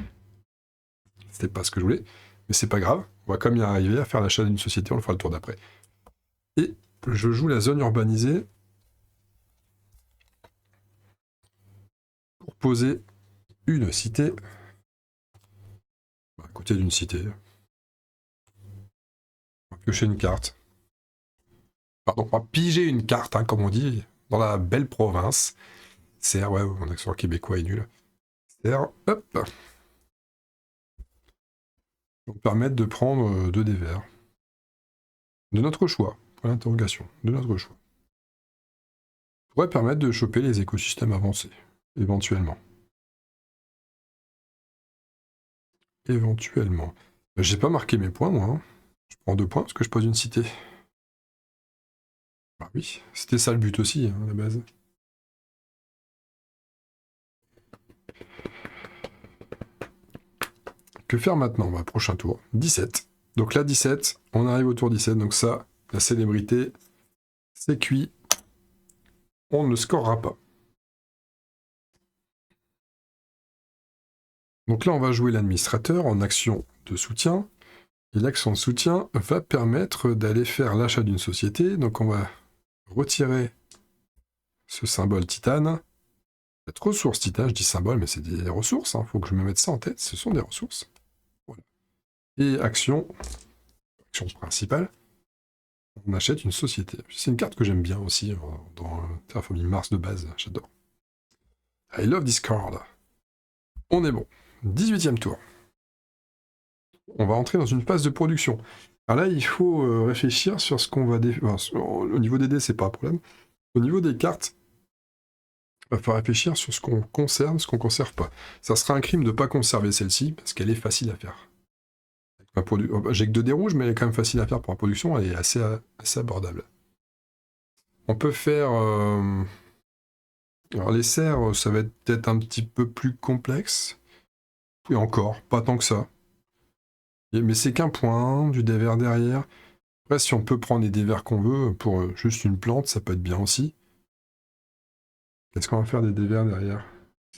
C'était pas ce que je voulais. Mais c'est pas grave. On va comme y arriver à faire l'achat d'une société. On le fera le tour d'après. Et je joue la zone urbanisée pour poser une cité à côté d'une cité. On va piocher une carte. Pardon, on va piger une carte, hein, comme on dit, dans la belle province. CR, ouais, mon accent québécois est nul. CR, hop. Pour permettre de prendre 2 dés verts. De notre choix, pour l'interrogation, de notre choix. Pourrait permettre de choper les écosystèmes avancés, éventuellement. Éventuellement. J'ai pas marqué mes points, moi. Hein. Je prends 2 points parce que je pose une cité. Bah oui, c'était ça le but aussi, hein, à la base. Que faire maintenant? Bah, prochain tour. 17. Donc là, 17, on arrive au tour 17. Donc ça, la célébrité, c'est cuit. On ne scorera pas. Donc là, on va jouer l'administrateur en action de soutien. Et l'action de soutien va permettre d'aller faire l'achat d'une société. Donc on va retirer ce symbole titane. Cette ressource titane, je dis symbole, mais c'est des ressources. Il faut que je me mette ça en tête. Ce sont des ressources. Voilà. Et action principale. On achète une société. C'est une carte que j'aime bien aussi dans Terraforming Mars de base. J'adore. I love this card. On est bon. 18e tour. On va entrer dans une phase de production. Alors là, il faut réfléchir sur ce qu'on va... Au niveau des dés, c'est pas un problème. Au niveau des cartes, il va falloir réfléchir sur ce qu'on conserve, ce qu'on conserve pas. Ça sera un crime de ne pas conserver celle-ci, parce qu'elle est facile à faire. J'ai que 2 dés rouges, mais elle est quand même facile à faire pour la production, elle est assez abordable. On peut faire... Alors les serres, ça va être peut-être un petit peu plus complexe. Et encore, pas tant que ça. Mais c'est qu'un point, du dévers derrière. Après, si on peut prendre les dévers qu'on veut pour juste une plante, ça peut être bien aussi. Qu'est-ce qu'on va faire des dévers derrière?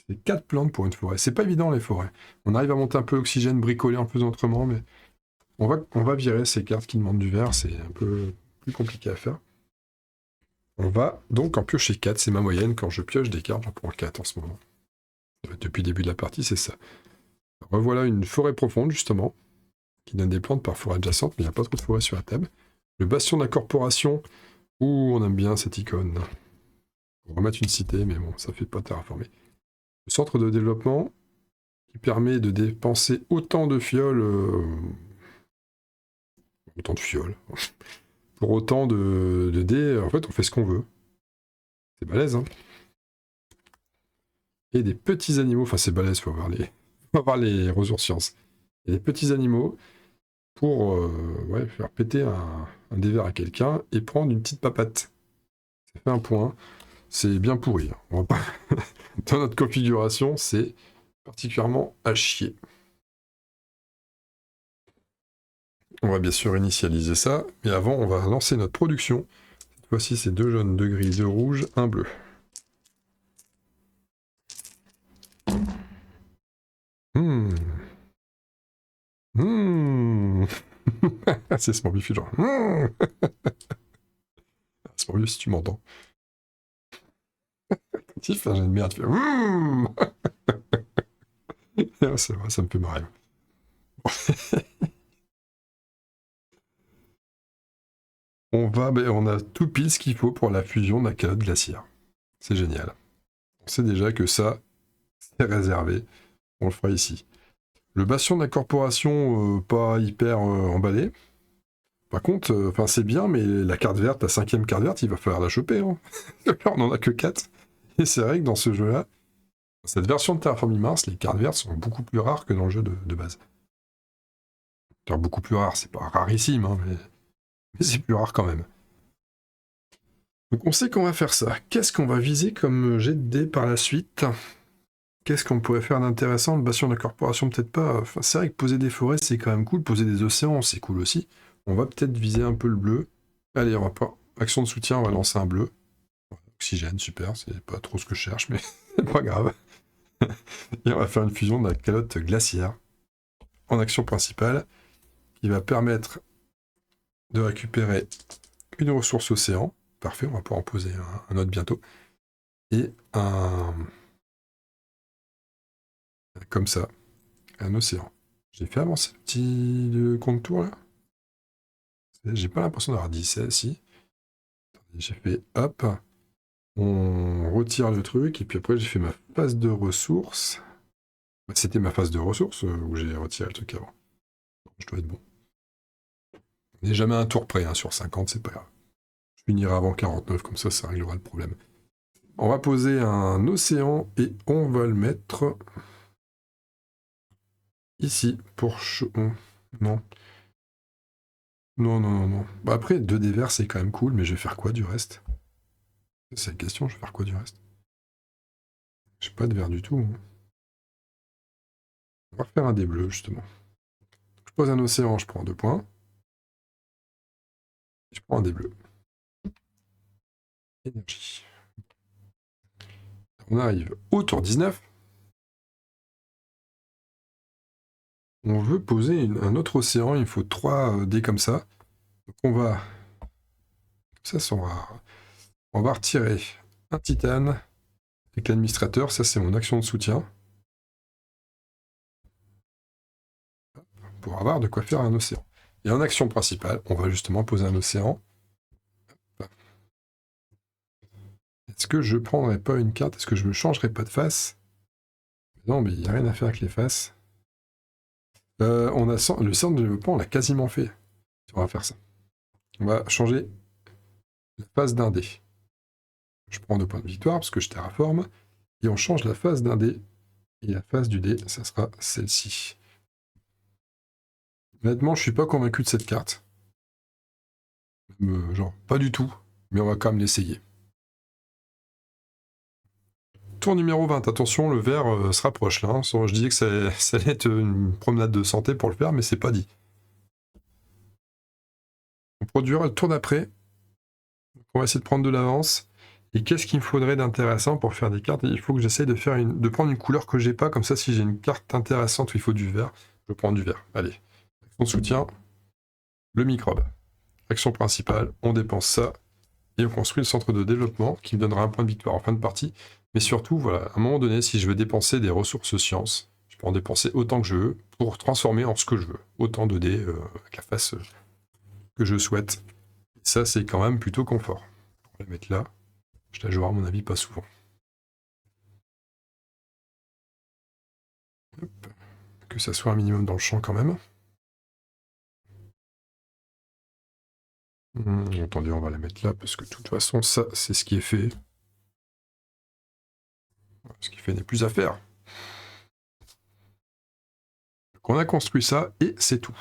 C'est 4 plantes pour une forêt. C'est pas évident les forêts. On arrive à monter un peu l'oxygène, bricoler en faisant autrement, mais on va virer ces cartes qui demandent du vert, c'est un peu plus compliqué à faire. On va donc en piocher 4, c'est ma moyenne. Quand je pioche des cartes, j'en prends 4 en ce moment. Depuis le début de la partie, c'est ça. Revoilà une forêt profonde, justement, qui donne des plantes par forêt adjacente, mais il n'y a pas trop de forêt sur la table. Le bastion de la corporation, où on aime bien cette icône. On va remettre une cité, mais bon, ça fait pas terraformer. Le centre de développement, qui permet de dépenser autant de fioles... autant de fioles. Pour autant de dés, en fait, on fait ce qu'on veut. C'est balèze, hein. Et des petits animaux, enfin c'est balèze, faut avoir les ressources sciences. Et des petits animaux pour faire péter un dévers à quelqu'un et prendre une petite papate. Ça fait un point. C'est bien pourri. Hein. On va pas... Dans notre configuration, c'est particulièrement à chier. On va bien sûr initialiser ça, mais avant, on va lancer notre production. Cette fois-ci, c'est 2 jaunes, 2 gris, 2 rouges, 1 bleu. C'est Smorbius, genre. Smorbius, si tu m'entends. Si, j'ai une merde, tu fais. C'est vrai, ça me fait marrer. On a tout pile ce qu'il faut pour la fusion de la calotte glaciaire. C'est génial. On sait déjà que ça, c'est réservé. On le fera ici. Le bastion de la corporation, pas hyper emballé. Par contre, c'est bien, mais la carte verte, la 5e carte verte, il va falloir la choper. Hein. Là, on n'en a que 4. Et c'est vrai que dans ce jeu-là, cette version de Terraforming Mars, les cartes vertes sont beaucoup plus rares que dans le jeu de base. Alors, beaucoup plus rares, c'est pas rarissime, hein, mais c'est plus rare quand même. Donc on sait qu'on va faire ça. Qu'est-ce qu'on va viser comme jet de dés par la suite? Qu'est-ce qu'on pourrait faire d'intéressant? Le bastion de la corporation, peut-être pas. Enfin, c'est vrai que poser des forêts, c'est quand même cool. Poser des océans, c'est cool aussi. On va peut-être viser un peu le bleu. Allez, on va pas. Action de soutien, on va lancer un bleu. Oxygène, super. C'est pas trop ce que je cherche, mais c'est pas grave. Et on va faire une fusion de la calotte glaciaire en action principale qui va permettre de récupérer une ressource océan. Parfait, on va pouvoir en poser un autre bientôt. Et comme ça, un océan. J'ai fait avancer le petit contour là. J'ai pas l'impression d'avoir dit ça, si. J'ai fait hop, on retire le truc, et puis après j'ai fait ma phase de ressources. C'était ma phase de ressources où j'ai retiré le truc avant. Je dois être bon. On n'est jamais un tour près, hein, sur 50, c'est pas grave. Je finirai avant 49, comme ça réglera le problème. On va poser un océan et on va le mettre ici pour... Non. Non, non, non, non. Bah après, 2 dés verts, c'est quand même cool, mais je vais faire quoi du reste? C'est la question, je vais faire quoi du reste? J'ai pas de vert du tout, hein. On va refaire un dé bleu, justement. Je pose un océan, je prends 2 points. Je prends un dé bleu. Énergie. On arrive au tour 19. On veut poser un autre océan, il faut 3 dés comme ça. Donc on va... Comme ça, on va retirer un titane avec l'administrateur. Ça, c'est mon action de soutien. Pour avoir de quoi faire un océan. Et en action principale, on va justement poser un océan. Est-ce que je prendrais pas une carte? Est-ce que je me changerais pas de face? Non, mais il n'y a rien à faire avec les faces. Le centre de développement, on l'a quasiment fait. On va faire ça. On va changer la face d'un dé. Je prends 2 points de victoire parce que je terraforme. Et on change la face d'un dé. Et la face du dé, ça sera celle-ci. Honnêtement, je suis pas convaincu de cette carte. Genre, pas du tout. Mais on va quand même l'essayer. Tour numéro 20. Attention, le vert se rapproche là. Hein. Je disais que ça allait être une promenade de santé pour le faire, mais c'est pas dit. On produira le tour d'après. On va essayer de prendre de l'avance. Et qu'est-ce qu'il me faudrait d'intéressant pour faire des cartes? Il faut que j'essaye de prendre une couleur que j'ai pas. Comme ça, si j'ai une carte intéressante où il faut du vert, je prends du vert. Allez. On soutient le microbe. Action principale, on dépense ça. Et on construit le centre de développement qui me donnera un point de victoire en fin de partie. Mais surtout, voilà, à un moment donné, si je veux dépenser des ressources sciences, je peux en dépenser autant que je veux pour transformer en ce que je veux. Autant de dés avec la face que je souhaite. Et ça, c'est quand même plutôt confort. On va la mettre là. Je la jouerai à mon avis pas souvent. Hop. Que ça soit un minimum dans le champ quand même. Attendez, on va la mettre là parce que de toute façon, ça, c'est ce qui est fait. Ce qui fait n'est plus à faire. Donc on a construit ça et c'est tout.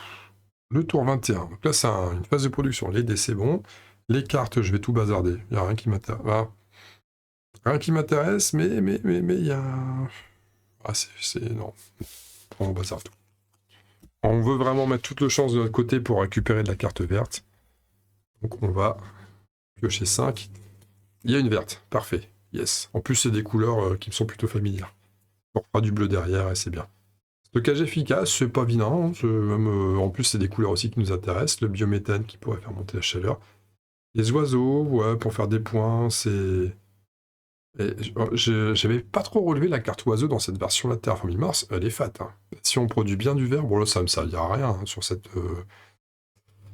Le tour 21. Donc là, c'est une phase de production. Les dés, c'est bon. Les cartes, je vais tout bazarder. Il n'y a rien qui m'intéresse. Ah. Rien qui m'intéresse, mais il y a... Ah, Non. On bazarde tout. On veut vraiment mettre toute la chance de notre côté pour récupérer de la carte verte. Donc on va piocher 5. Il y a une verte. Parfait. Yes. En plus, c'est des couleurs qui me sont plutôt familières. On fera du bleu derrière et c'est bien. Stockage efficace, c'est pas vilain. En plus, c'est des couleurs aussi qui nous intéressent. Le biométhane qui pourrait faire monter la chaleur. Les oiseaux, ouais, pour faire des points, c'est... J'avais pas trop relevé la carte oiseau dans cette version-là de Terraforming Mars, elle est fat. Hein. Si on produit bien du vert, bon là ça me servira à rien hein, sur cette...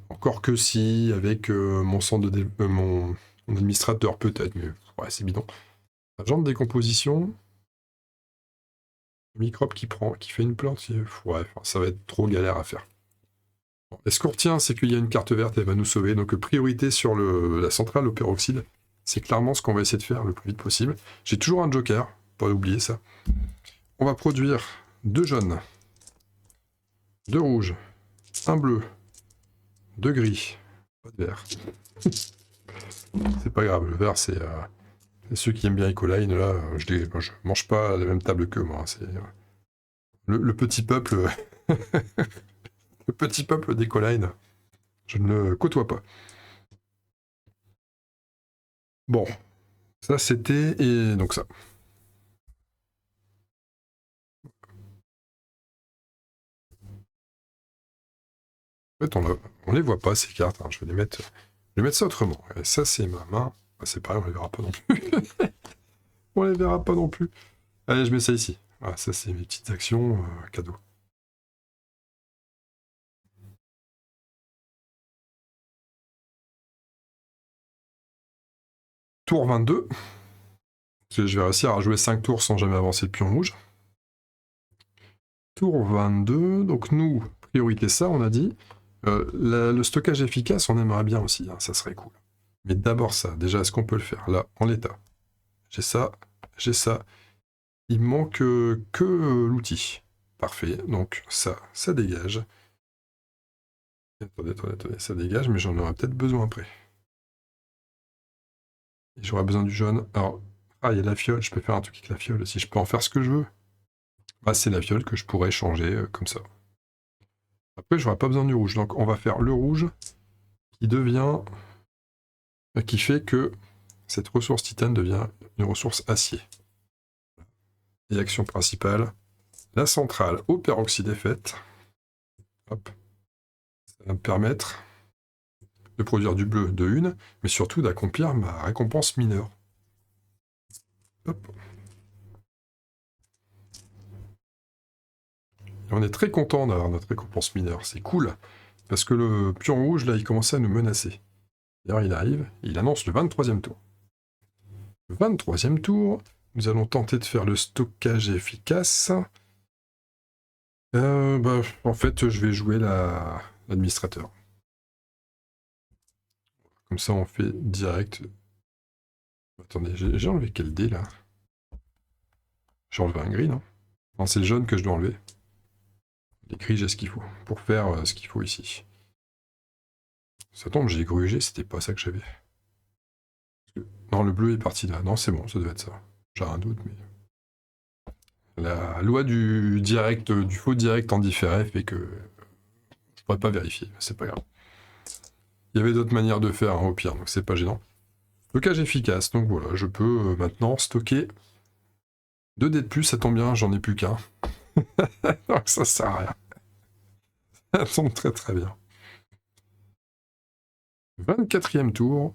Encore que si, avec mon centre de mon administrateur peut-être, mais ouais c'est bidon. Agent de décomposition, microbe qui fait une plante, ouais, ça va être trop galère à faire. Bon, et ce qu'on retient, c'est qu'il y a une carte verte, elle va nous sauver, donc priorité sur la centrale au peroxyde. C'est clairement ce qu'on va essayer de faire le plus vite possible. J'ai toujours un joker, pas oublier ça. On va produire 2 jaunes, 2 rouges, 1 bleu, 2 gris, pas de vert. C'est pas grave, le vert c'est ceux qui aiment bien Ecoline, là, je mange pas à la même table que moi. C'est le petit peuple, le petit peuple d'Ecoline, je ne le côtoie pas. Bon, ça c'était, et donc ça. En fait, on les voit pas ces cartes, hein. Je vais mettre ça autrement. Et ça c'est ma main, c'est pareil, on les verra pas non plus. On les verra pas non plus. Allez, je mets ça ici. Voilà, ça c'est mes petites actions cadeaux. Tour 22. Je vais réussir à jouer 5 tours sans jamais avancer le pion rouge. Tour 22. Donc nous, priorité ça, on a dit. Le stockage efficace, on aimerait bien aussi. Hein, ça serait cool. Mais d'abord ça. Déjà, est-ce qu'on peut le faire là, en l'état? J'ai ça, j'ai ça. Il me manque que l'outil. Parfait. Donc ça dégage. Attendez, ça dégage, mais j'en aurai peut-être besoin après. Et j'aurai besoin du jaune. Alors, ah, il y a la fiole, je peux faire un truc avec la fiole aussi, je peux en faire ce que je veux. Bah, c'est la fiole que je pourrais changer comme ça. Après, j'aurai pas besoin du rouge, donc on va faire le rouge qui devient... qui fait que cette ressource titane devient une ressource acier. Et action principale, la centrale au peroxyde est faite. Hop. Ça va me permettre de produire du bleu de 1, mais surtout d'accomplir ma récompense mineure. Hop. Et on est très content d'avoir notre récompense mineure, c'est cool, parce que le pion rouge, là, il commençait à nous menacer. D'ailleurs, il arrive, il annonce le 23e tour. Le 23e tour, nous allons tenter de faire le stockage efficace. En fait, je vais jouer l'administrateur. Comme ça, on fait direct. Attendez, j'ai enlevé quel dé, là? J'ai enlevé un gris, non? Non, c'est le jaune que je dois enlever. Les gris, j'ai ce qu'il faut, pour faire ce qu'il faut ici. Ça tombe, j'ai grugé, c'était pas ça que j'avais. Non, le bleu est parti là. Non, c'est bon, ça devait être ça. J'ai un doute, mais... La loi du direct, du faux direct en différé fait que je pourrais pas vérifier, c'est pas grave. Il y avait d'autres manières de faire, hein, au pire, donc c'est pas gênant. Stockage efficace, donc voilà, je peux maintenant stocker 2 dés de plus, ça tombe bien, j'en ai plus qu'un. Donc ça sert à rien. Ça tombe très très bien. 24e tour.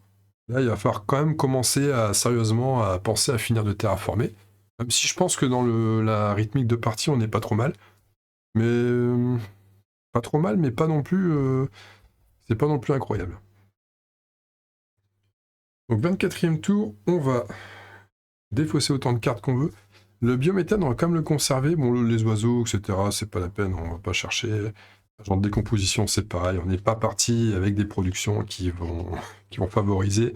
Là, il va falloir quand même commencer à sérieusement à penser à finir de terraformer. Même si je pense que dans la rythmique de partie, on n'est pas trop mal. Mais... pas trop mal, mais pas non plus... c'est pas non plus incroyable. Donc 24e tour, on va défausser autant de cartes qu'on veut. Le biométhane, on va quand même le conserver. Bon, les oiseaux, etc., c'est pas la peine, on va pas chercher. Genre de décomposition, c'est pareil. On n'est pas parti avec des productions qui vont favoriser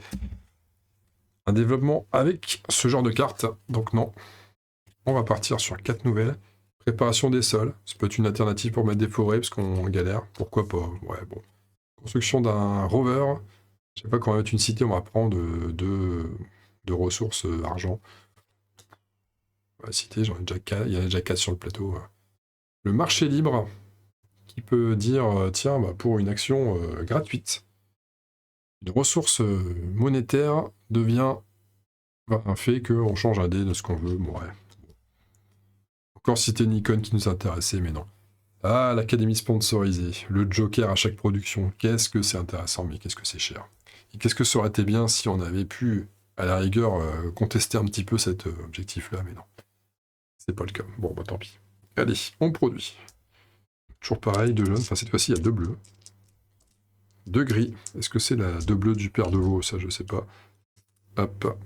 un développement avec ce genre de cartes. Donc non, on va partir sur 4 nouvelles. Préparation des sols, ça peut être une alternative pour mettre des forêts, parce qu'on galère. Pourquoi pas? Ouais, bon. Construction d'un rover. Je sais pas, quand on va être une cité, on va prendre de ressources argent. La cité, j'en ai déjà 4, il y en a déjà 4 sur le plateau. Le marché libre, qui peut dire, tiens, bah, pour une action gratuite, une ressource monétaire devient un fait qu'on change un dé de ce qu'on veut. Bon, ouais. Encore citer une icône qui nous intéressait, mais non. Ah, l'académie sponsorisée, le Joker à chaque production. Qu'est-ce que c'est intéressant, mais qu'est-ce que c'est cher. Et qu'est-ce que ça aurait été bien si on avait pu, à la rigueur, contester un petit peu cet objectif-là, mais non. C'est pas le cas. Bon, bah tant pis. Allez, on produit. Toujours pareil, 2 jaunes. Enfin, cette fois-ci, il y a 2 bleus. 2 gris. Est-ce que c'est la 2 bleus du père de veau? Ça, je sais pas. Hop.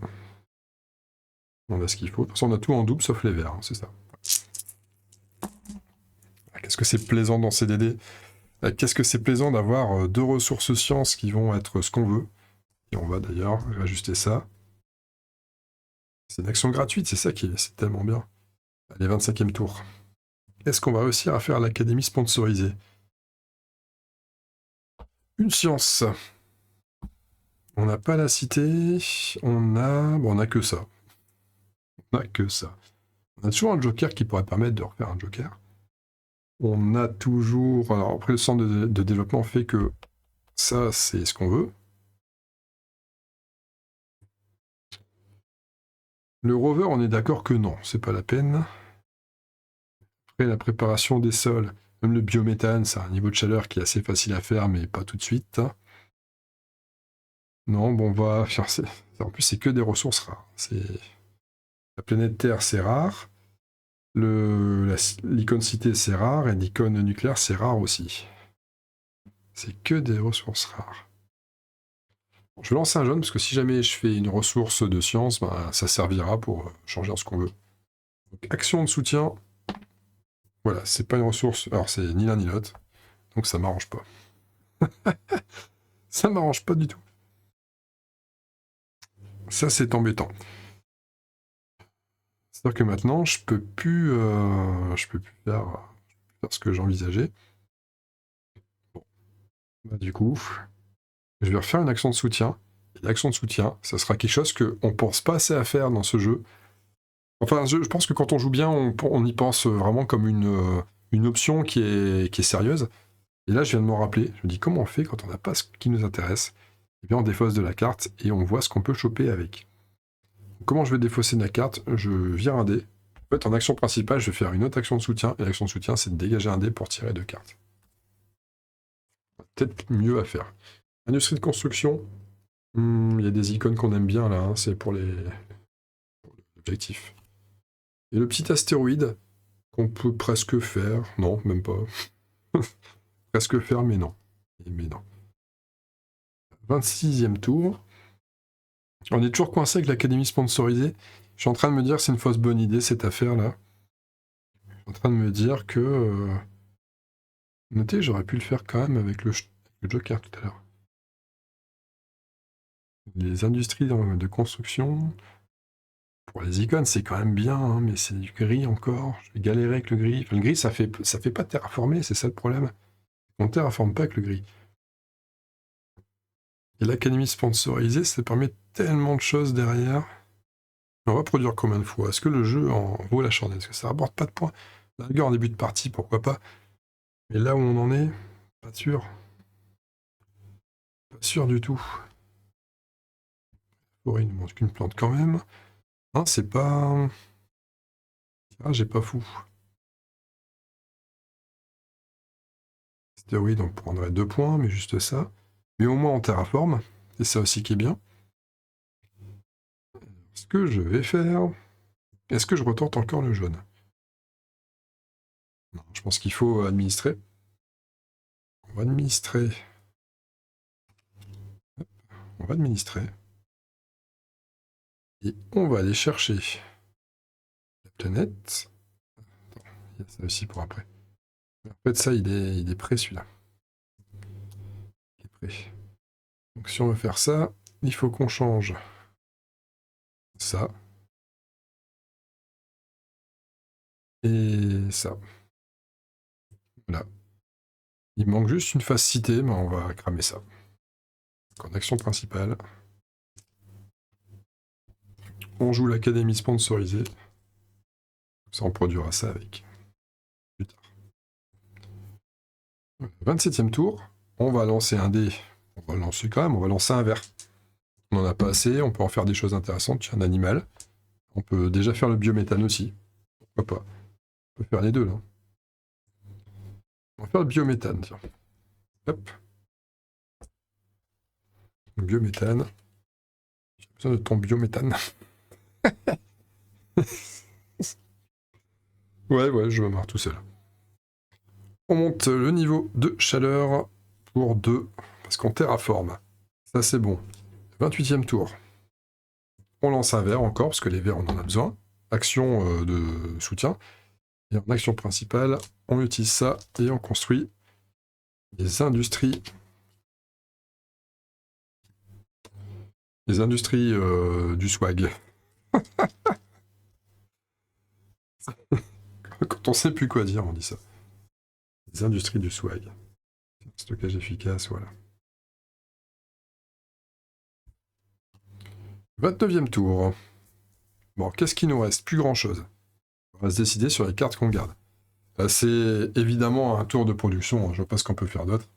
On a ce qu'il faut. De toute façon, on a tout en double, sauf les verts, hein, c'est ça. Qu'est-ce que c'est plaisant dans ces DD. Qu'est-ce que c'est plaisant d'avoir 2 ressources sciences qui vont être ce qu'on veut. Et on va d'ailleurs ajuster ça. C'est une action gratuite, c'est ça qui est, c'est tellement bien. Allez, 25e tour. Est-ce qu'on va réussir à faire l'académie sponsorisée? Une science. On n'a pas la cité. On a que ça. On a que ça. On a toujours un joker qui pourrait permettre de refaire un joker. On a toujours... Alors après, le centre de développement fait que ça, c'est ce qu'on veut. Le rover, on est d'accord que non, c'est pas la peine. Après, la préparation des sols, même le biométhane, c'est un niveau de chaleur qui est assez facile à faire, mais pas tout de suite. Non, bon, on va faire... En plus, c'est que des ressources rares. La planète Terre, c'est rare. L'icône cité, c'est rare. Et l'icône nucléaire, c'est rare aussi. C'est que des ressources rares. Bon, je vais lancer un jaune, parce que si jamais je fais une ressource de science, bah, ça servira pour changer ce qu'on veut. Donc, action de soutien. Voilà, c'est pas une ressource... Alors, c'est ni l'un ni l'autre. Donc, ça m'arrange pas. Ça m'arrange pas du tout. Ça, c'est embêtant. C'est-à-dire que maintenant, je peux plus faire ce que j'envisageais. Bon. Bah, du coup, je vais refaire une action de soutien. Et l'action de soutien, ça sera quelque chose qu'on pense pas assez à faire dans ce jeu. Enfin, je pense que quand on joue bien, on y pense vraiment comme une option qui est sérieuse. Et là, je viens de m'en rappeler. Je me dis, comment on fait quand on n'a pas ce qui nous intéresse? Eh bien, on défausse de la carte et on voit ce qu'on peut choper avec. Comment je vais défausser de la carte? Je vire un dé. En fait, en action principale, je vais faire une autre action de soutien. Et l'action de soutien, c'est de dégager un dé pour tirer deux cartes. Peut-être mieux à faire. Industrie de construction. Il y a des icônes qu'on aime bien là. Hein, c'est pour l'objectif. Et le petit astéroïde qu'on peut presque faire. Non, même pas. Presque faire, mais non. Mais non. 26e tour. On est toujours coincé avec l'académie sponsorisée. Je suis en train de me dire que c'est une fausse bonne idée cette affaire-là. Je suis en train de me dire que... Notez, j'aurais pu le faire quand même avec le Joker tout à l'heure. Les industries de construction... Pour les icônes, c'est quand même bien, hein, mais c'est du gris encore. Je vais galérer avec le gris. Enfin, le gris, ça fait pas terraformer, c'est ça le problème. On terraforme pas avec le gris. Et l'académie sponsorisée, ça permet tellement de choses derrière. On va produire combien de fois? Est-ce que le jeu en vaut la chandelle? Est-ce que ça rapporte pas de points? La rigueur en début de partie, pourquoi pas? Mais là où on en est, pas sûr. Pas sûr du tout. Forêt, il ne manque qu'une plante quand même. Hein, c'est pas... Ah, j'ai pas fou. Stéroïde, on prendrait 2 points, mais juste ça. Mais au moins on terraforme. C'est ça aussi qui est bien. Ce que je vais faire... Est-ce que je retente encore le jaune? Non, je pense qu'il faut administrer. On va administrer. On va administrer. Et on va aller chercher la planète. Attends, il y a ça aussi pour après. En fait, ça, il est prêt celui-là. Il est prêt. Donc si on veut faire ça, il faut qu'on change ça. Et ça. Voilà. Il manque juste une phase cité, mais on va cramer ça. Donc en action principale, on joue l'académie sponsorisée. Ça, on produira ça avec. Plus tard. 27e tour, on va lancer un dé. On va le lancer quand même, on va lancer un vert. On n'en a pas assez, on peut en faire des choses intéressantes. Tiens, un animal. On peut déjà faire le biométhane aussi. Pourquoi pas? On peut faire les deux là. On va faire le biométhane, tiens. Hop. Le biométhane. J'ai besoin de ton biométhane. Ouais, je me marre tout seul. On monte le niveau de chaleur pour 2, parce qu'on terraforme. Ça, c'est bon. 28e tour. On lance un verre encore, parce que les verres, on en a besoin. Action de soutien. Et en action principale, on utilise ça et on construit les industries. Les industries du swag. Quand on sait plus quoi dire, on dit ça. Les industries du swag. Stockage efficace, voilà. 29e tour. Bon, qu'est-ce qui nous reste? Plus grand-chose. On va se décider sur les cartes qu'on garde. C'est évidemment un tour de production, hein. Je vois pas ce qu'on peut faire d'autre.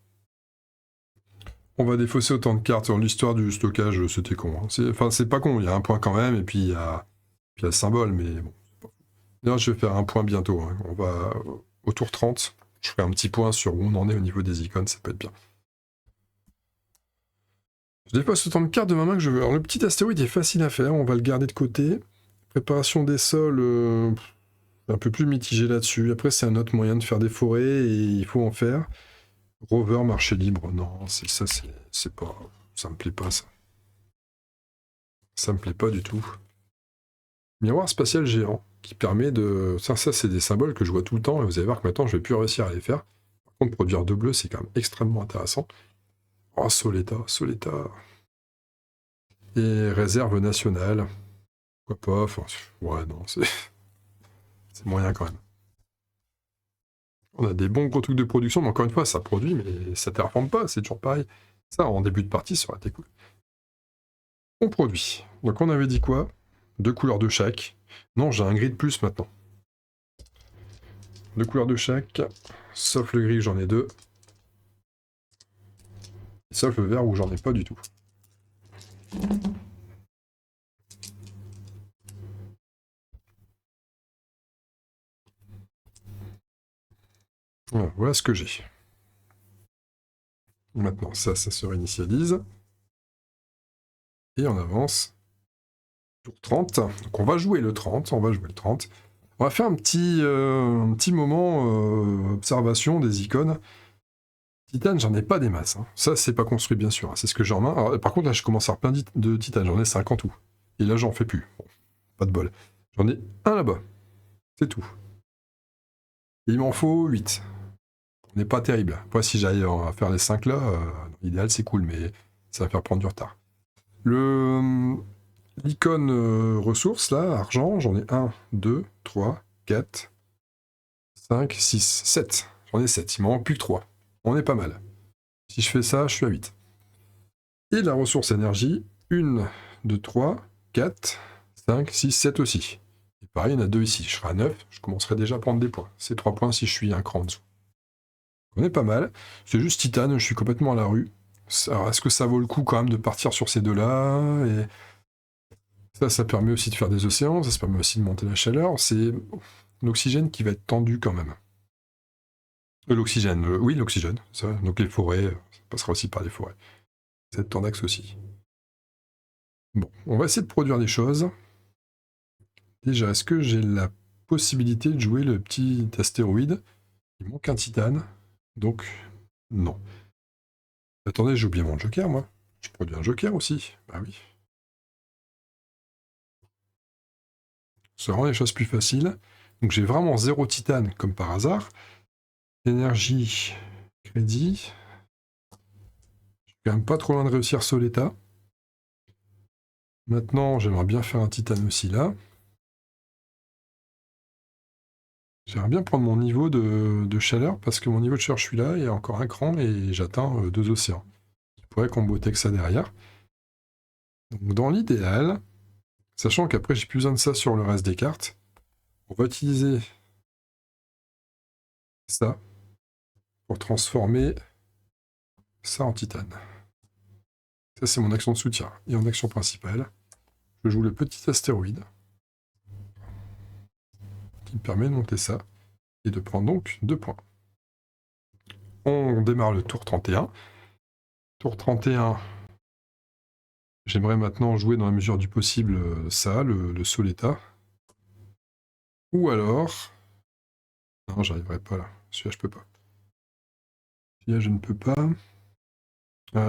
On va défausser autant de cartes. L'histoire du stockage, c'était con. Hein. C'est pas con, il y a un point quand même, et puis il y a le symbole, mais bon. D'ailleurs, je vais faire un point bientôt. Hein. On va au tour 30. Je ferai un petit point sur où on en est au niveau des icônes, ça peut être bien. Je dépasse autant de cartes de ma main que je veux. Alors, le petit astéroïde est facile à faire, on va le garder de côté. Préparation des sols, un peu plus mitigé là-dessus. Après, c'est un autre moyen de faire des forêts et il faut en faire. Rover, marché libre, non, c'est pas... Ça me plaît pas, ça. Ça me plaît pas du tout. Miroir spatial géant, qui permet de... Ça c'est des symboles que je vois tout le temps, et vous allez voir que maintenant, je vais plus réussir à les faire. Par contre, produire 2 bleus, c'est quand même extrêmement intéressant. Oh, Soleta. Et réserve nationale. Pourquoi pas, enfin... Ouais, non, c'est moyen quand même. On a des bons gros trucs de production, mais encore une fois, ça produit, mais ça terraforme pas, c'est toujours pareil. Ça, en début de partie, ça aurait été cool. On produit. Donc on avait dit quoi? 2 couleurs de chaque. Non, j'ai un gris de plus maintenant. 2 couleurs de chaque, sauf le gris, j'en ai 2. Sauf le vert où j'en ai pas du tout. Voilà ce que j'ai. Maintenant, ça se réinitialise. Et on avance. Tour 30. Donc on va jouer le 30. On va faire un petit moment observation des icônes. Titane, j'en ai pas des masses. Hein. Ça, c'est pas construit, bien sûr. Hein. C'est ce que j'ai en main. Alors, par contre, là, je commence à avoir plein de titane. J'en ai 5 en tout. Et là, j'en fais plus. Bon, pas de bol. J'en ai un là-bas. C'est tout. Il m'en faut 8. On n'est pas terrible. Après, si j'aille faire les 5 là, l'idéal, c'est cool, mais ça va faire prendre du retard. L'icône ressources, là, argent, j'en ai 1, 2, 3, 4, 5, 6, 7. J'en ai 7. Il m'en manque plus que 3. On est pas mal. Si je fais ça, je suis à 8. Et la ressource énergie, 1, 2, 3, 4, 5, 6, 7 aussi. Et pareil, il y en a 2 ici. Je serai à 9. Je commencerai déjà à prendre des points. C'est 3 points si je suis un cran en dessous. On est pas mal. C'est juste titane, je suis complètement à la rue. Alors, est-ce que ça vaut le coup quand même de partir sur ces deux-là? Et ça permet aussi de faire des océans, ça permet aussi de monter la chaleur. C'est l'oxygène qui va être tendu quand même. L'oxygène, oui, l'oxygène. Ça. Donc les forêts, ça passera aussi par les forêts. Cette tendax aussi. Bon, on va essayer de produire des choses. Déjà, est-ce que j'ai la possibilité de jouer le petit astéroïde? Il manque un titane, donc non. Attendez, j'ai oublié mon joker, moi. Je produis un joker aussi. Bah oui. Ça rend les choses plus faciles. Donc j'ai vraiment 0 titane, comme par hasard. Énergie, crédit. Je suis quand même pas trop loin de réussir Soleta. Maintenant, j'aimerais bien faire un titane aussi là. J'aimerais bien prendre mon niveau de chaleur, parce que mon niveau de chaleur, je suis là, il y a encore un cran, et j'atteins 2 océans. Je pourrais comboter que ça derrière. Donc dans l'idéal, sachant qu'après j'ai plus besoin de ça sur le reste des cartes, on va utiliser ça pour transformer ça en titane. Ça c'est mon action de soutien. Et en action principale, je joue le petit astéroïde qui me permet de monter ça et de prendre donc 2 points. On démarre le tour 31. Tour 31, j'aimerais maintenant jouer dans la mesure du possible ça, le Soleta. Ou alors... Non, j'arriverai pas là. Celui-là, je peux pas. Celui-là, je ne peux pas.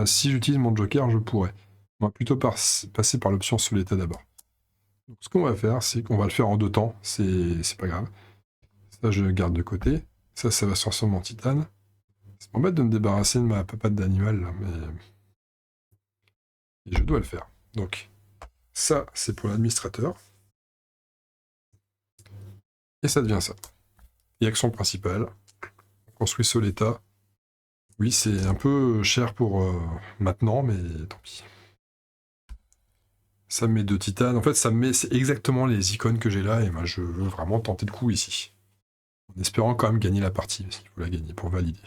Si j'utilise mon joker, je pourrais. On va plutôt passer par l'option Soleta d'abord. Donc, ce qu'on va faire, c'est qu'on va le faire en 2 temps. C'est pas grave. Ça, je le garde de côté. Ça va se transformer en titane. C'est m'embête de me débarrasser de ma papate d'animal, là, mais... Et je dois le faire. Donc, ça, c'est pour l'administrateur. Et ça devient ça. Et action principale. On construit Soleta. Oui, c'est un peu cher pour maintenant, mais tant pis. Ça me met 2 titanes. En fait, c'est exactement les icônes que j'ai là, et moi, je veux vraiment tenter le coup ici. En espérant quand même gagner la partie, parce qu'il faut la gagner pour valider.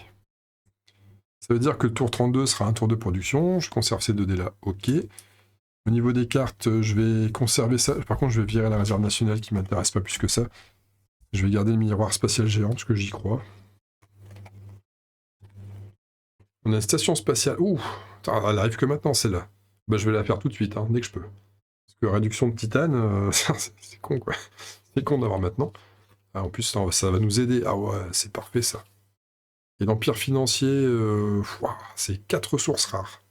Ça veut dire que le tour 32 sera un tour de production. Je conserve ces 2 dés là, ok. Au niveau des cartes, je vais conserver ça. Par contre, je vais virer la réserve nationale qui m'intéresse pas plus que ça. Je vais garder le miroir spatial géant, parce que j'y crois. On a une station spatiale. Ouh, elle arrive que maintenant, celle-là. Bah, je vais la faire tout de suite, hein, dès que je peux. Parce que réduction de titane, c'est con, quoi. C'est con d'avoir maintenant. Ah, en plus, ça va nous aider. Ah ouais, c'est parfait, ça. Et l'empire financier, c'est 4 ressources rares.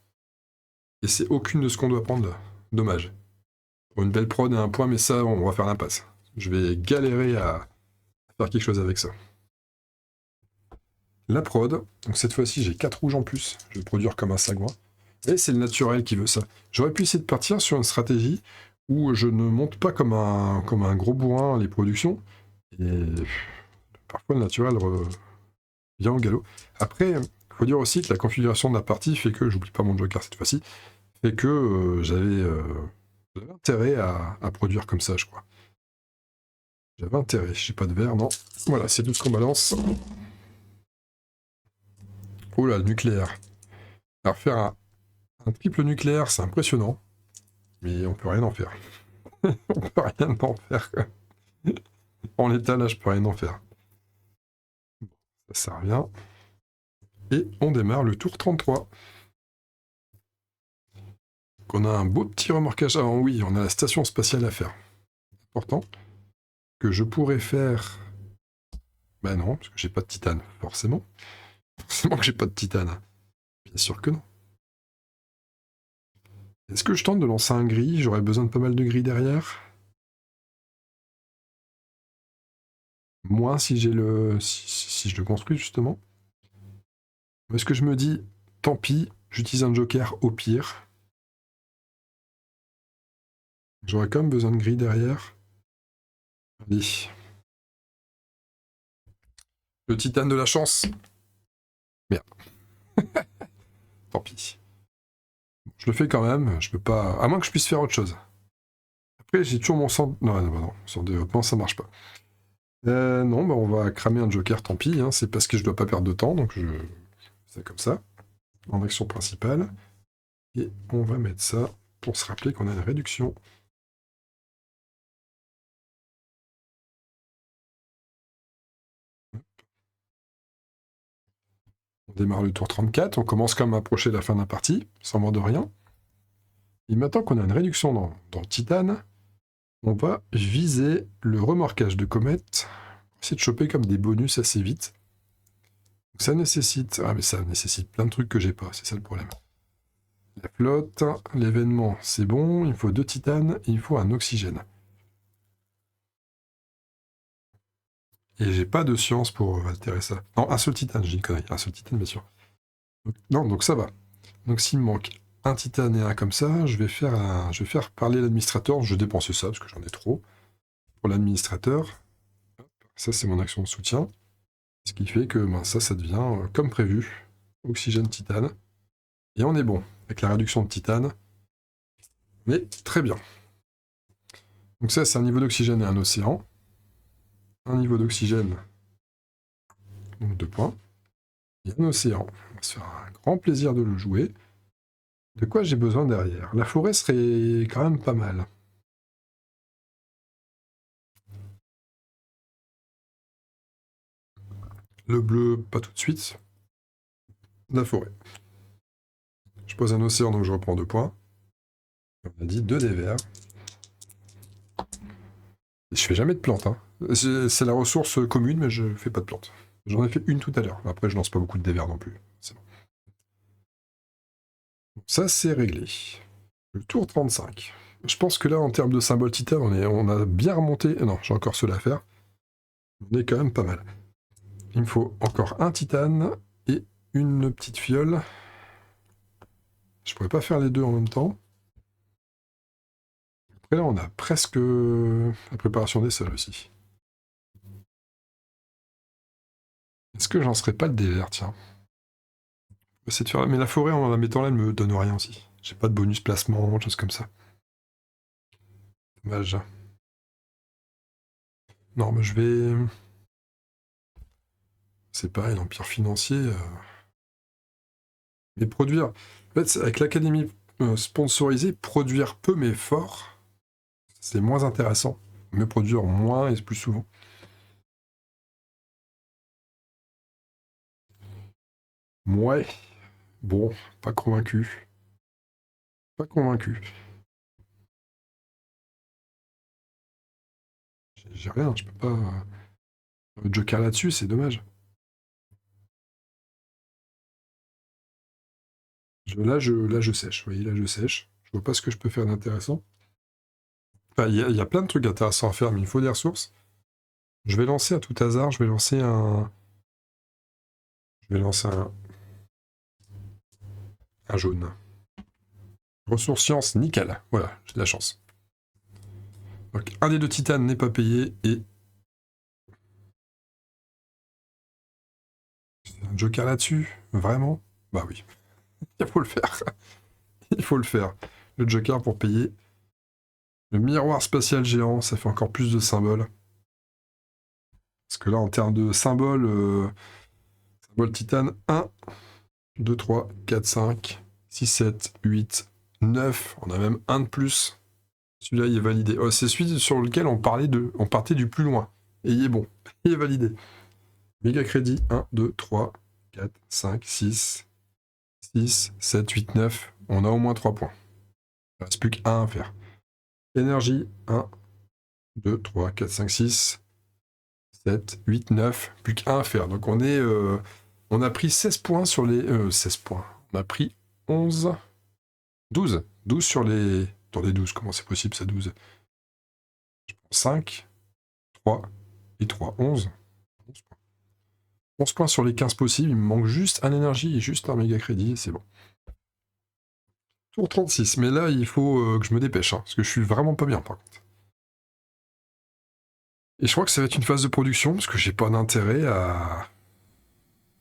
Et c'est aucune de ce qu'on doit prendre là. Dommage. Pour une belle prod et un point, mais ça, on va faire l'impasse. Je vais galérer à faire quelque chose avec ça. La prod, donc cette fois-ci j'ai 4 rouges en plus, je vais produire comme un sagouin. Et c'est le naturel qui veut ça. J'aurais pu essayer de partir sur une stratégie où je ne monte pas comme un gros bourrin les productions. Et parfois le naturel bien au galop. Après, il faut dire aussi que la configuration de la partie fait que, j'oublie pas mon joker cette fois-ci, fait que j'avais intérêt à produire comme ça, je crois. J'avais intérêt, j'ai pas de verre, non. Voilà, c'est tout ce qu'on balance. Oh là, le nucléaire. Alors faire un triple nucléaire, c'est impressionnant, mais on peut rien en faire. On peut rien en faire, quoi. En l'état, là, je peux rien en faire. Ça sert à rien. Et on démarre le tour 33. Donc on a un beau petit remorquage. Ah oui, on a la station spatiale à faire. Important. Que je pourrais faire... Bah non, parce que j'ai pas de titane, forcément. Forcément que j'ai pas de titane. Bien sûr que non. Est-ce que je tente de lancer un gris? J'aurais besoin de pas mal de gris derrière. Moins si j'ai le... Si je le construis, justement. Est-ce que je me dis, tant pis, j'utilise un joker au pire. J'aurais quand même besoin de gris derrière. Allez. Le titane de la chance. Merde. Tant pis. Je le fais quand même, je peux pas... À moins que je puisse faire autre chose. Après, j'ai toujours mon sang... Non, sang de développement, ça marche pas. Non, bah on va cramer un joker, tant pis, hein. C'est parce que je dois pas perdre de temps, donc je fais ça comme ça, en action principale. Et on va mettre ça pour se rappeler qu'on a une réduction. On démarre le tour 34, on commence comme à approcher la fin de la partie, sans mort de rien. Et maintenant qu'on a une réduction dans le titane, on va viser le remorquage de comète, essayer de choper comme des bonus assez vite. Donc ça nécessite... Ah mais ça nécessite plein de trucs que j'ai pas, c'est ça le problème. La flotte, l'événement, c'est bon, il faut 2 titanes, et il faut un oxygène. Et j'ai pas de science pour altérer ça. Non, un seul titane, j'ai une connerie, un seul titane bien sûr. Donc ça va. Donc s'il me manque un titane et un comme ça, je vais faire parler l'administrateur, je vais dépenser ça parce que j'en ai trop. Pour l'administrateur, ça c'est mon action de soutien. Ce qui fait que ça devient comme prévu. Oxygène titane. Et on est bon. Avec la réduction de titane, on est très bien. Donc ça, c'est un niveau d'oxygène et un océan. Un niveau d'oxygène, donc 2 points. Et un océan. On va se faire un grand plaisir de le jouer. De quoi j'ai besoin derrière? La forêt serait quand même pas mal. Le bleu, pas tout de suite. La forêt. Je pose un océan, donc je reprends 2 points. On a dit 2 des verts. Je fais jamais de plantes, hein. C'est la ressource commune, mais je fais pas de plantes. J'en ai fait une tout à l'heure. Après, je lance pas beaucoup de dés verts non plus. C'est bon. Ça, c'est réglé. Le tour 35. Je pense que là, en termes de symbole titane, on a bien remonté. Non, j'ai encore cela à faire. On est quand même pas mal. Il me faut encore un titane et une petite fiole. Je pourrais pas faire les deux en même temps. Après là, on a presque la préparation des sols aussi. Est-ce que j'en serais pas le dévers, tiens? C'est de faire... Mais la forêt, en la mettant là, elle me donne rien aussi. J'ai pas de bonus placement, choses comme ça. Dommage. Non, mais je vais... C'est pareil, l'empire financier... Mais produire... En fait, avec l'académie sponsorisée, produire peu mais fort, c'est moins intéressant. Mais produire moins et plus souvent. Ouais. Bon, pas convaincu. Pas convaincu. J'ai rien, je peux pas... Joker là-dessus, c'est dommage. Là, je sèche, vous voyez, là, je sèche. Je vois pas ce que je peux faire d'intéressant. Enfin, il y a plein de trucs intéressants à faire, mais il faut des ressources. Je vais lancer à tout hasard, je vais lancer un... Je vais lancer un jaune. Ressources sciences, nickel. Voilà, j'ai de la chance. Donc, un des 2 titanes n'est pas payé, et... Un joker là-dessus? Vraiment? Bah oui. Il faut le faire. Il faut le faire. Le joker pour payer. Le miroir spatial géant, ça fait encore plus de symboles. Parce que là, en termes de symboles, symbole titane, 1, 2, 3, 4, 5, 6, 7, 8, 9. On a même un de plus. Celui-là, il est validé. Oh, c'est celui sur lequel on partait du plus loin. Et il est bon. Il est validé. Méga crédit, 1, 2, 3, 4, 5, 6, 6, 7, 8, 9. On a au moins 3 points. Il ne reste plus qu'un à faire. Énergie, 1, 2, 3, 4, 5, 6, 7, 8, 9. Plus qu'un à faire. Donc on a pris 16 points sur les... 16 points. On a pris 11... 12. 12 sur les... Attendez, 12, comment c'est possible ça, 12? 5, 3 et 3, 11. 11 points. 11 points sur les 15 possibles, il me manque juste un énergie et juste un méga crédit, et c'est bon. Tour 36, mais là il faut que je me dépêche, hein, parce que je suis vraiment pas bien par contre. Et je crois que ça va être une phase de production, parce que j'ai pas d'intérêt à...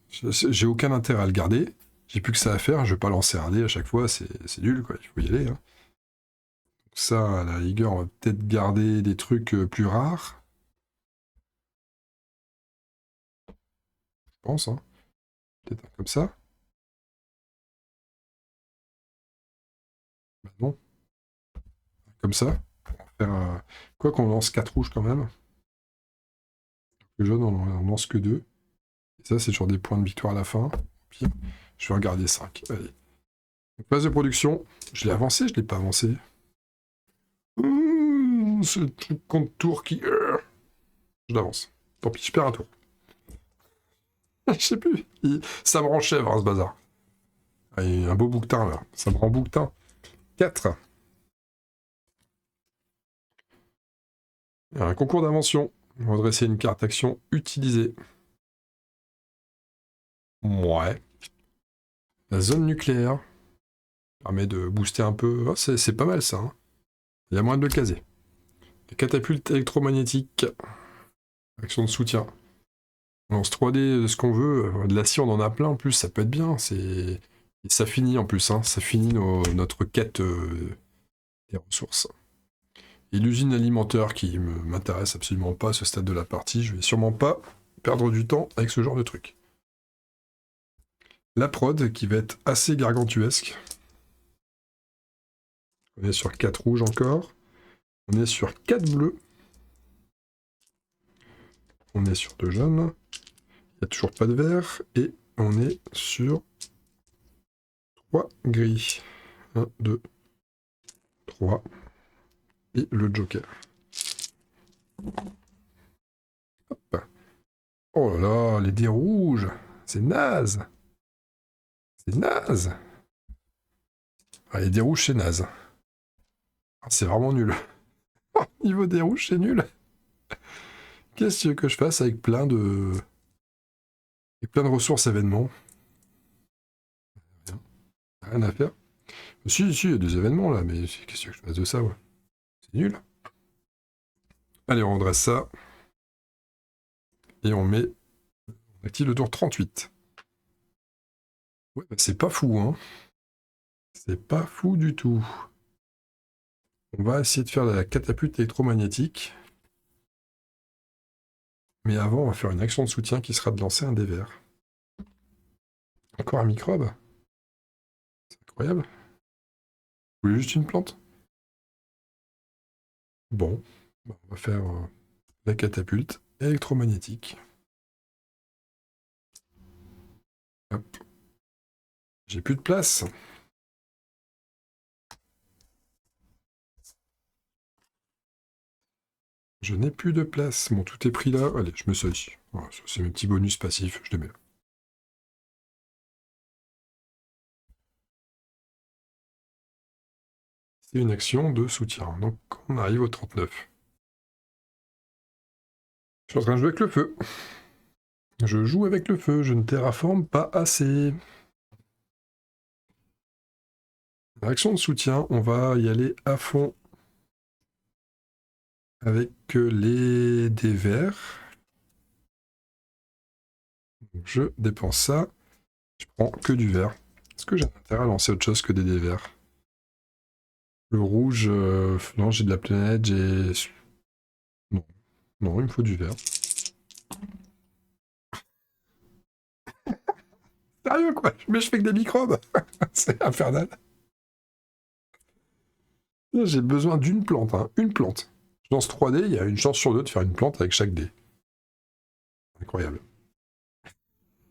J'ai aucun intérêt à le garder, j'ai plus que ça à faire, je vais pas lancer un dé à chaque fois, c'est nul quoi, il faut y aller. Hein. Donc ça, à la rigueur, on va peut-être garder des trucs plus rares. Je pense, hein. Peut-être un comme ça. Bah non. Comme ça. Faire quoi qu'on lance 4 rouges quand même. Le jaune, on lance que 2. Et ça, c'est sur des points de victoire à la fin. Puis, je vais regarder 5. Allez. Donc, phase de production. Je l'ai avancé, je l'ai pas avancé. Ce truc contre tour qui... Je l'avance. Tant pis, je perds un tour. Je sais plus. Ça me rend chèvre, hein, ce bazar. Ah, il y a un beau bouquetin, là. Ça me rend bouquetin. 4. Un concours d'invention. Redresser une carte action utilisée. Ouais. La zone nucléaire. Permet de booster un peu. Oh, c'est pas mal ça. Hein. Il y a moyen de le caser. Les catapultes électromagnétiques. Action de soutien. On lance 3D de ce qu'on veut. De l'acier, on en a plein en plus. Ça peut être bien. Et ça finit en plus. Hein. Ça finit notre quête des ressources. Et l'usine alimentaire qui m'intéresse absolument pas à ce stade de la partie. Je vais sûrement pas perdre du temps avec ce genre de truc. La prod qui va être assez gargantuesque. On est sur 4 rouges encore. On est sur 4 bleus. On est sur 2 jaunes. Il n'y a toujours pas de vert. Et on est sur 3 gris. 1, 2, 3. Et le joker. Hop. Oh là là, les dés rouges. C'est naze. C'est naze. Ah, les dés rouges, c'est naze. Ah, c'est vraiment nul. Niveau des rouges, c'est nul. Qu'est-ce que je fasse avec plein de ressources événements? Rien à faire. Si, il y a des événements là, mais qu'est-ce que je fasse de ça, ouais? C'est nul. Allez, on redresse ça. Et on active le tour 38. Ouais, bah, c'est pas fou, hein. C'est pas fou du tout. On va essayer de faire la catapulte électromagnétique. Mais avant, on va faire une action de soutien qui sera de lancer un dé vert. Encore un microbe? C'est incroyable. Vous voulez juste une plante? Bon, on va faire la catapulte électromagnétique. Hop. J'ai plus de place. Je n'ai plus de place. Bon, tout est pris là. Allez, je me sers ici. Voilà, c'est mes petits bonus passifs. Je les mets là. C'est une action de soutien. Donc, on arrive au 39. Je suis en train de jouer avec le feu. Je joue avec le feu. Je ne terraforme pas assez. Action de soutien, on va y aller à fond avec les dés verts. Donc, je dépense ça. Je prends que du vert. Est-ce que j'ai intérêt à lancer autre chose que des dés verts? Le rouge, non, j'ai de la planète, j'ai... Non, non, il me faut du vert. Sérieux, quoi? Mais je fais que des microbes. C'est infernal. J'ai besoin d'une plante, hein. Une plante. Je lance 3 dés, il y a une chance sur deux de faire une plante avec chaque dé. Incroyable.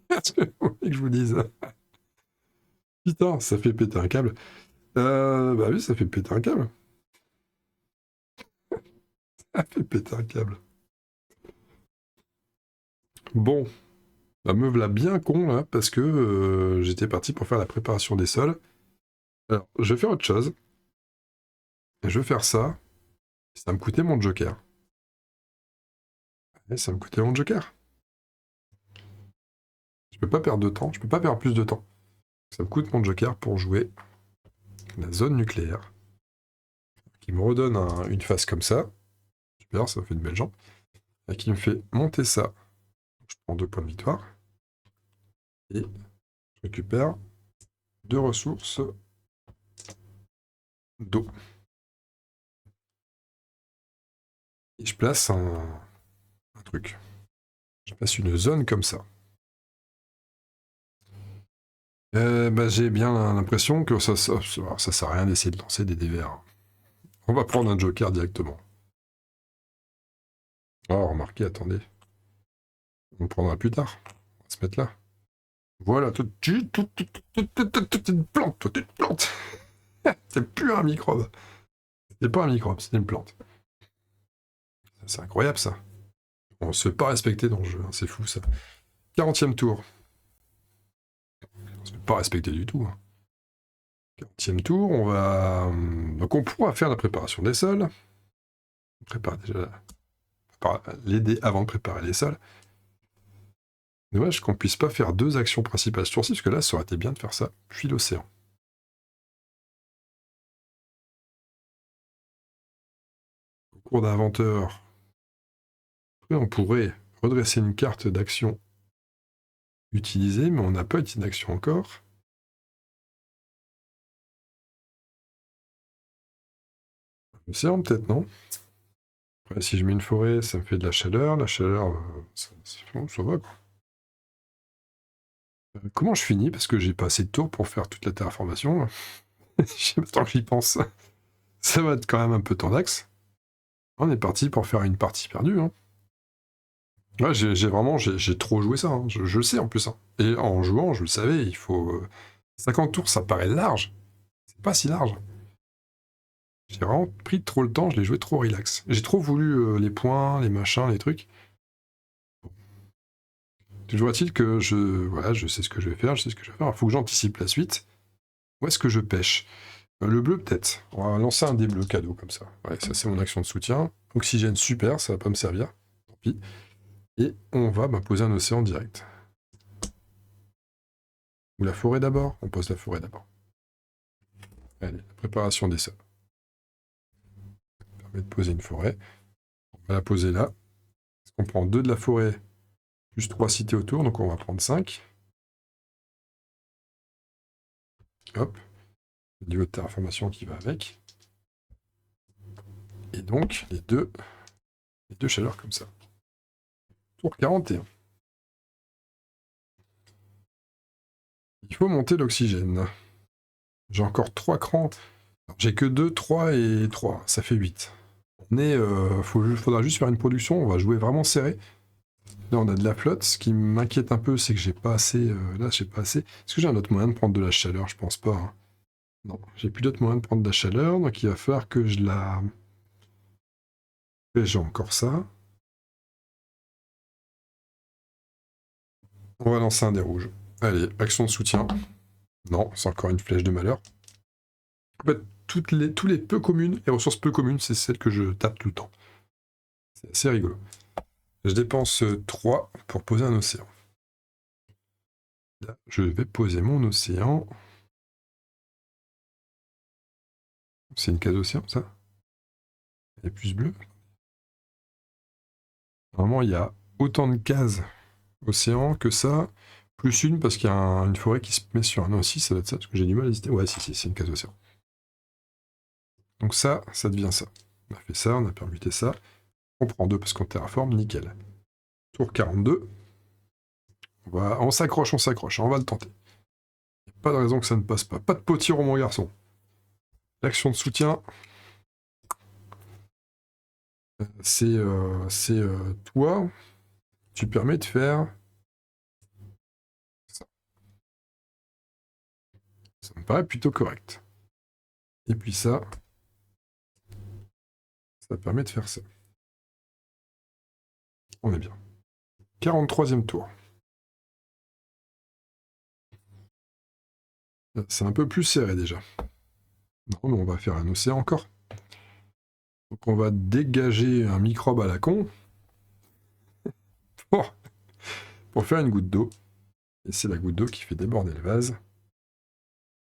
Qu'est-ce que vous voulez que je vous dise? Putain, ça fait péter un câble. Bah oui, ça fait péter un câble. Ça fait péter un câble. Bon, bah me voilà bien con là, parce que j'étais parti pour faire la préparation des sols. Alors, je vais faire autre chose. Je vais faire ça. Ça va me coûter mon joker. Et ça va me coûter mon joker. Je peux pas perdre de temps, je peux pas perdre plus de temps. Ça me coûte mon joker pour jouer la zone nucléaire. Qui me redonne une face comme ça. Super, ça me fait une belle jambe. Et qui me fait monter ça. Je prends 2 points de victoire. Et je récupère 2 ressources d'eau. Et je place un truc. Je place une zone comme ça. Bah, j'ai bien l'impression que ça sert à rien d'essayer de lancer des dés verts. On va prendre un joker directement. Oh, remarquez, attendez. On le prendra plus tard. On va se mettre là. Voilà, une plante, toi, t'es une plante. C'est plus un microbe. C'est pas un microbe, c'est une plante. C'est incroyable ça. On se fait pas respecter dans le jeu, hein, c'est fou ça. 40e tour. On se fait pas respecter du tout. Hein. 40e tour, on va. Donc on pourra faire la préparation des sols. On prépare déjà les dés avant de préparer les sols. Dommage qu'on puisse pas faire 2 actions principales ce tour-ci, parce que là, ça aurait été bien de faire ça, puis l'océan. Au cours d'inventeur, après on pourrait redresser une carte d'action utilisée, mais on n'a pas utilisé d'action encore. L'océan peut-être, non? Après, si je mets une forêt, ça me fait de la chaleur. La chaleur, ça va quoi. Comment je finis? Parce que j'ai pas assez de tours pour faire toute la terraformation. Je sais pas tant que j'y pense. Ça va être quand même un peu tendax. On est parti pour faire une partie perdue. Hein. Ouais, j'ai trop joué ça. Hein. Je le sais en plus. Hein. Et en jouant, je le savais, il faut 50 tours, ça paraît large. C'est pas si large. J'ai vraiment pris trop le temps, je l'ai joué trop relax. J'ai trop voulu les points, les machins, les trucs. Toujours est-il que je sais ce que je vais faire, je sais ce que je vais faire. Il faut que j'anticipe la suite. Où est-ce que je pêche? Le bleu, peut-être. On va lancer un dé bleu cadeau, comme ça. Ouais, ça, c'est mon action de soutien. Oxygène, super, ça va pas me servir. Tant pis. Et on va poser un océan direct. Ou la forêt d'abord? On pose la forêt d'abord. Allez, la préparation des sols. Ça permet de poser une forêt. On va la poser là. On prend 2 de la forêt, plus 3 cités autour, donc on va prendre 5. Hop. Le niveau de terraformation qui va avec. Et donc, les deux chaleurs comme ça. Tour 41. Il faut monter l'oxygène. J'ai encore 3 crans. J'ai que 2, 3 et 3. Ça fait 8. Faudra juste faire une production. On va jouer vraiment serré. Là, on a de la flotte. Ce qui m'inquiète un peu, c'est que j'ai pas assez. Là, j'ai pas assez. Est-ce que j'ai un autre moyen de prendre de la chaleur? Je pense pas. Hein. Non, j'ai plus d'autre moyen de prendre de la chaleur. Donc, il va falloir que je la. Et j'ai encore ça. On va lancer un dé rouge. Allez, action de soutien. Non, c'est encore une flèche de malheur. En fait, tous les peu communes, les ressources peu communes, c'est celles que je tape tout le temps. C'est assez rigolo. Je dépense 3 pour poser un océan. Là, je vais poser mon océan. C'est une case océan, ça? Elle est plus bleue. Normalement, il y a autant de cases océan, que ça, plus une parce qu'il y a une forêt qui se met sur un... Non, si, ça doit être ça, parce que j'ai du mal à hésiter. Ouais, si, c'est une case océan. Donc ça devient ça. On a fait ça, on a permuté ça. On prend 2 parce qu'on terraforme, nickel. Tour 42. On s'accroche, on va le tenter. Pas de raison que ça ne passe pas. Pas de potiron, mon garçon. L'action de soutien, c'est toi, tu permets de faire ça. Ça me paraît plutôt correct. Et puis ça permet de faire ça. On est bien. 43e tour. C'est un peu plus serré déjà. Non, mais on va faire un océan encore. Donc on va dégager un microbe à la con pour faire une goutte d'eau. Et c'est la goutte d'eau qui fait déborder le vase.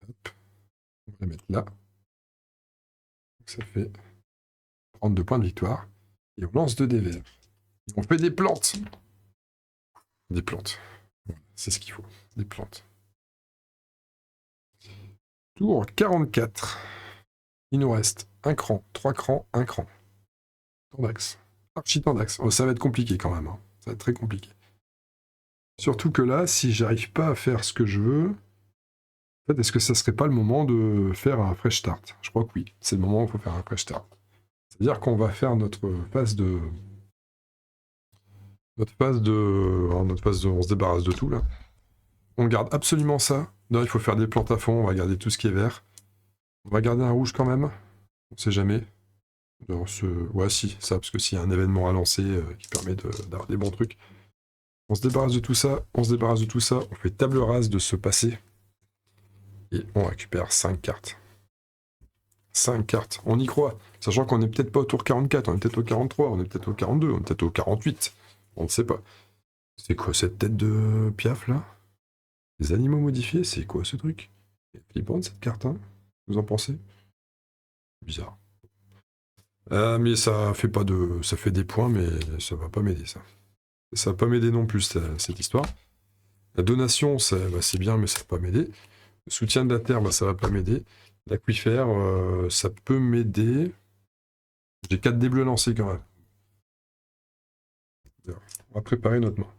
Hop. On va la mettre là. Donc ça fait 32 points de victoire. Et on lance 2 dés verts. Et on fait des plantes. Des plantes. Voilà, c'est ce qu'il faut. Des plantes. Tour 44. Il nous reste un cran, 3 crans, un cran. Tendax. Archi-tendax. Oh, ça va être compliqué quand même. Hein. Ça va être très compliqué. Surtout que là, si j'arrive pas à faire ce que je veux, en fait, est-ce que ça serait pas le moment de faire un fresh start? Je crois que oui. C'est le moment où il faut faire un fresh start. C'est-à-dire qu'on va faire notre phase de... Notre phase de... On se débarrasse de tout, là. On garde absolument ça. Non, il faut faire des plantes à fond. On va garder tout ce qui est vert. On va garder un rouge quand même. On sait jamais. Ouais, si, ça, parce que s'il y a un événement à lancer qui permet d'avoir des bons trucs. On se débarrasse de tout ça, on fait table rase de ce passé, et on récupère 5 cartes. 5 cartes, on y croit, sachant qu'on n'est peut-être pas au tour 44, on est peut-être au 43, on est peut-être au 42, on est peut-être au 48, on ne sait pas. C'est quoi cette tête de Piaf, là? Les animaux modifiés, c'est quoi ce truc? C'est flippante cette carte, hein? Vous en pensez? Bizarre. Mais ça fait pas de... Ça fait des points, mais ça va pas m'aider, ça. Ça va pas m'aider non plus, cette histoire. La donation, c'est bien, mais ça va pas m'aider. Le soutien de la terre, ça va pas m'aider. L'aquifère, ça peut m'aider. J'ai 4 dés bleus lancés quand même. On va préparer notre main.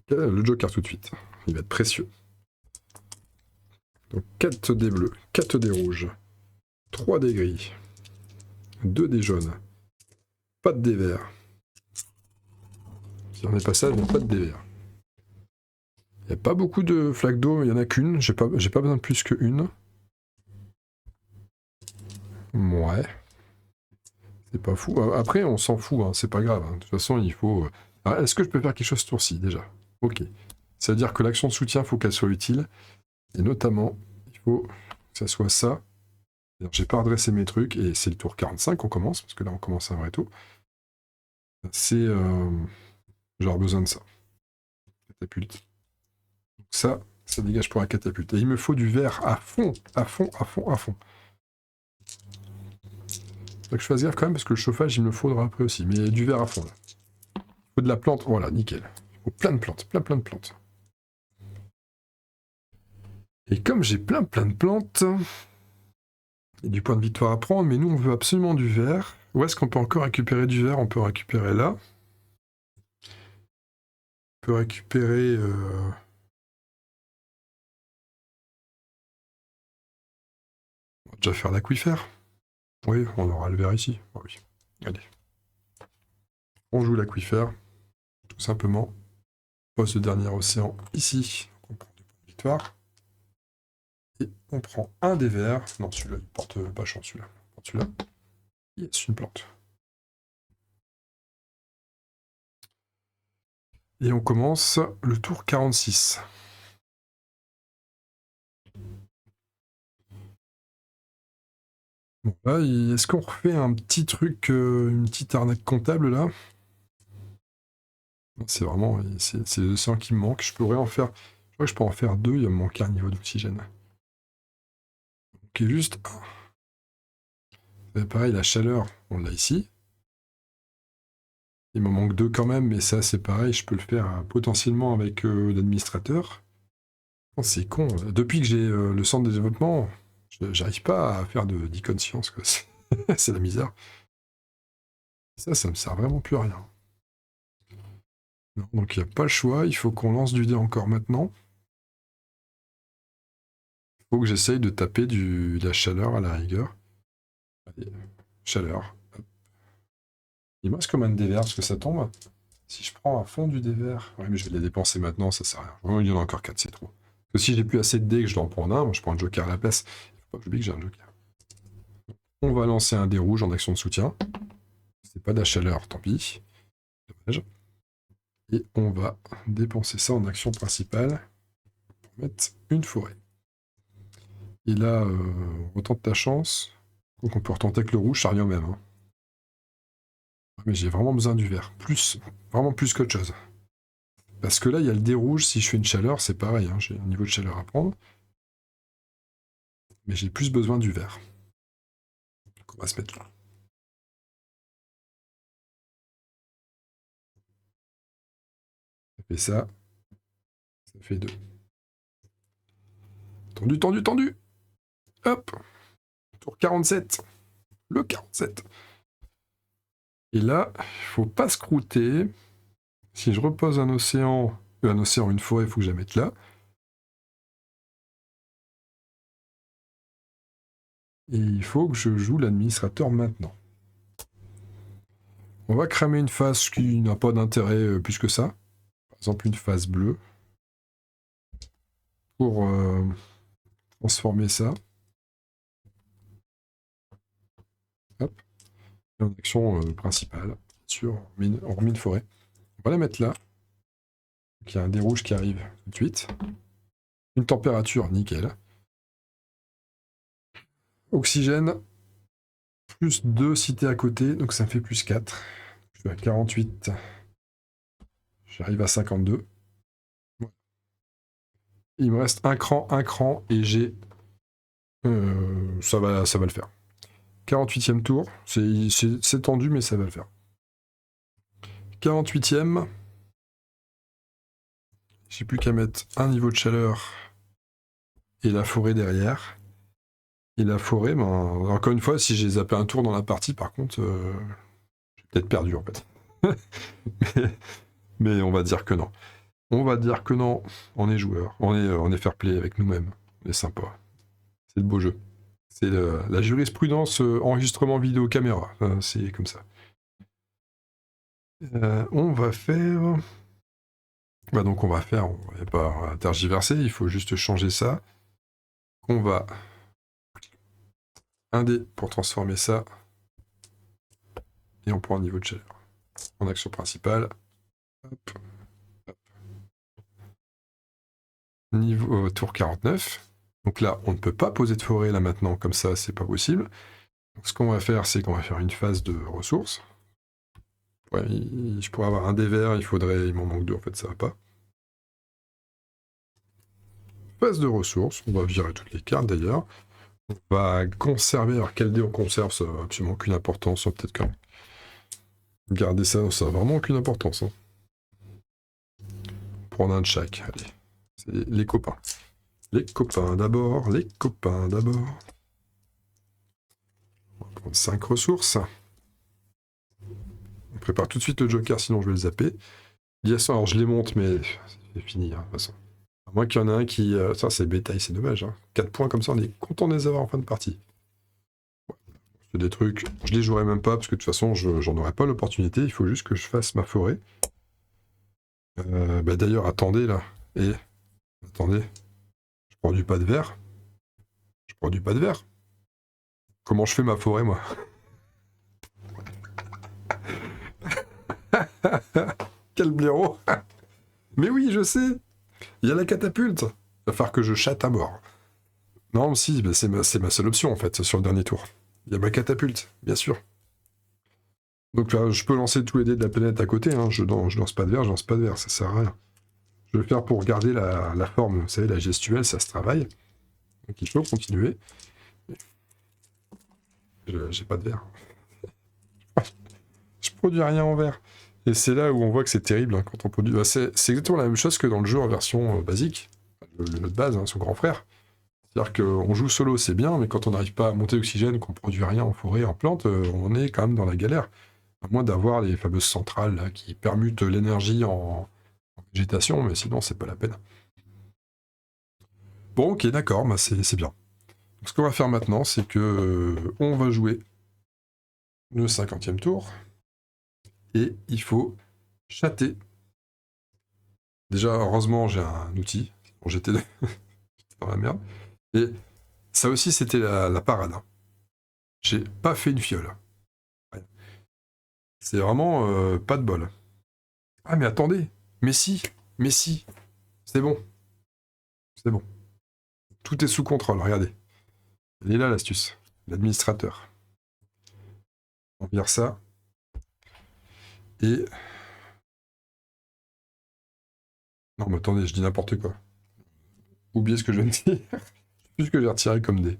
Le joker tout de suite. Il va être précieux. Donc 4 dés bleus, 4 dés rouges, 3 dés gris, 2 dés jaunes, pas de dés verts. Si on est passé, il n'y a pas de dés verts. Il n'y a pas beaucoup de flaques d'eau, il n'y en a qu'une. J'ai pas besoin de plus qu'une. Ouais. C'est pas fou. Après, on s'en fout, hein, c'est pas grave. Hein. De toute façon, il faut... Alors, est-ce que je peux faire quelque chose ce tour-ci, déjà? Ok. Ça veut dire que l'action de soutien, il faut qu'elle soit utile. Et notamment, il faut que ça soit ça. J'ai pas redressé mes trucs, et c'est le tour 45 qu'on commence, parce que là, on commence un vrai tour. C'est... J'aurai besoin de ça. Catapulte. Donc ça dégage pour la catapulte. Et il me faut du vert à fond, à fond, à fond, à fond. Faut que je fasse gaffe quand même, parce que le chauffage, il me faudra après aussi. Mais du vert à fond, là. Il faut de la plante, voilà, nickel. Il faut plein de plantes, plein de plantes. Et comme j'ai plein de plantes, il y a du point de victoire à prendre, mais nous, on veut absolument du vert. Où est-ce qu'on peut encore récupérer du vert? On peut récupérer là. On peut récupérer... On va déjà faire l'aquifère. Oui, on aura le vert ici. Oh oui. Allez. On joue l'aquifère, tout simplement. On pose le dernier océan ici. On prend 2 points de victoire. Et on prend un des verts. Non, celui-là, il porte pas chance, celui-là. On porte celui-là. Yes, une plante. Et on commence le tour 46. Bon, là, est-ce qu'on refait un petit truc, une petite arnaque comptable, là? C'est vraiment... C'est les océans qui me manquent. Je pourrais en faire... Je crois que je peux en faire 2, il va me manquer un niveau d'oxygène. Ok, juste... Pareil, la chaleur, on l'a ici. Il m'en manque 2 quand même, mais ça c'est pareil, je peux le faire potentiellement avec l'administrateur. Oh, c'est con, depuis que j'ai le centre de développement, j'arrive pas à faire d'icône science, quoi. C'est la misère. Ça me sert vraiment plus à rien. Non, donc il n'y a pas le choix, il faut qu'on lance du dé encore maintenant. Il faut que j'essaye de taper de la chaleur à la rigueur. Allez, chaleur. Hop. Il me reste comme un dé vert parce que ça tombe. Si je prends à fond du dé vert, ouais, mais je vais les dépenser maintenant, ça sert à rien. Vraiment, il y en a encore 4, c'est trop. Parce que si j'ai plus assez de dés que je dois en prendre un, moi, je prends un joker à la place. Il faut pas que j'oublie que j'ai un joker. On va lancer un dé rouge en action de soutien. C'est pas de la chaleur, tant pis. Dommage. Et on va dépenser ça en action principale pour mettre une forêt. Et là, on retente ta chance. Donc on peut retenter avec le rouge, ça revient au même. Hein. Mais j'ai vraiment besoin du vert. Vraiment plus qu'autre chose. Parce que là, il y a le dé rouge, si je fais une chaleur, c'est pareil, hein, j'ai un niveau de chaleur à prendre. Mais j'ai plus besoin du vert. Donc on va se mettre là. Ça fait ça. Ça fait 2. Tendu, tendu, tendu. Hop. Tour 47. Le 47. Et là, il faut pas se croûter. Si je repose un océan, une forêt, il faut que je la mette là. Et il faut que je joue l'administrateur maintenant. On va cramer une phase qui n'a pas d'intérêt plus que ça. Par exemple, une phase bleue. Pour transformer ça. Hop. Et en action principale. Bien sûr, on remet une forêt. On va la mettre là. Donc, il y a un dé rouge qui arrive tout de suite. Une température, nickel. Oxygène, plus 2 cités à côté, donc ça me fait plus 4. Je suis à 48. J'arrive à 52. Il me reste un cran, et j'ai... ça va le faire. 48e tour, c'est tendu, mais ça va le faire. 48e. J'ai plus qu'à mettre un niveau de chaleur et la forêt derrière. Et la forêt, ben, encore une fois, si j'ai zappé un tour dans la partie, par contre, j'ai peut-être perdu en fait. mais on va dire que non. On va dire que non, on est joueur, on est fair play avec nous-mêmes, on est sympa. C'est le beau jeu. C'est la jurisprudence enregistrement vidéo caméra, c'est comme ça. On va faire... Bah donc on va va pas tergiverser, il faut juste changer ça. On va... Un dé pour transformer ça. Et on prend un niveau de chaleur. En action principale. Hop. Hop. Niveau tour 49. Donc là, on ne peut pas poser de forêt là maintenant, comme ça, c'est pas possible. Donc, ce qu'on va faire, c'est qu'on va faire une phase de ressources. Ouais, je pourrais avoir un dé vert, il m'en manque 2, en fait, ça va pas. Phase de ressources, on va virer toutes les cartes d'ailleurs. On va conserver, alors quel dé on conserve, ça n'a absolument aucune importance, peut-être quand même. Garder ça, ça n'a vraiment aucune importance. Hein. Prendre un de chaque, allez. C'est les copains. Les copains d'abord, les copains d'abord. On va prendre 5 ressources. On prépare tout de suite le joker, sinon je vais le zapper. Liaison, alors je les monte, mais c'est fini, hein, de toute façon. À moins qu'il y en ait un qui... ça, c'est bétail, c'est dommage. Hein. 4 points comme ça, on est content de les avoir en fin de partie. Ouais. C'est des trucs... Je les jouerai même pas, parce que de toute façon, j'en aurai pas l'opportunité. Il faut juste que je fasse ma forêt. Bah, d'ailleurs, attendez, là. Et... Attendez. Je prends du pas de verre. Je prends du pas de verre. Comment je fais ma forêt, moi? Quel blaireau. Mais oui, je sais. Il y a la catapulte. Il va falloir que je chatte à mort. Non, si, bah, c'est ma seule option, en fait, sur le dernier tour. Il y a ma catapulte, bien sûr. Donc là, je peux lancer tous les dés de la planète à côté. Hein. Je lance pas de verre, ça sert à rien. Je vais le faire pour garder la forme. Vous savez, la gestuelle, ça se travaille. Donc il faut continuer. J'ai pas de verre. Je produis rien en verre. Et c'est là où on voit que c'est terrible hein, quand on produit. Bah, c'est exactement la même chose que dans le jeu en version basique, le mode base, hein, son grand frère. C'est-à-dire qu'on joue solo, c'est bien, mais quand on n'arrive pas à monter oxygène, qu'on produit rien en forêt, en plante, on est quand même dans la galère. À moins d'avoir les fameuses centrales là, qui permutent l'énergie en végétation, mais sinon c'est pas la peine. Bon, ok, d'accord, bah c'est bien. Donc, ce qu'on va faire maintenant, c'est que on va jouer le 50e tour, et il faut chatter. Déjà, heureusement, j'ai un outil. Bon, j'étais dans la merde. Et ça aussi, c'était la parade. Hein. J'ai pas fait une fiole. C'est vraiment pas de bol. Ah, mais attendez. Mais si. C'est bon. C'est bon. Tout est sous contrôle, regardez. Elle est là, l'astuce. L'administrateur. On vire ça. Et... Non, mais attendez, je dis n'importe quoi. Oubliez ce que je viens de dire. Plus ce que j'ai retiré comme dé.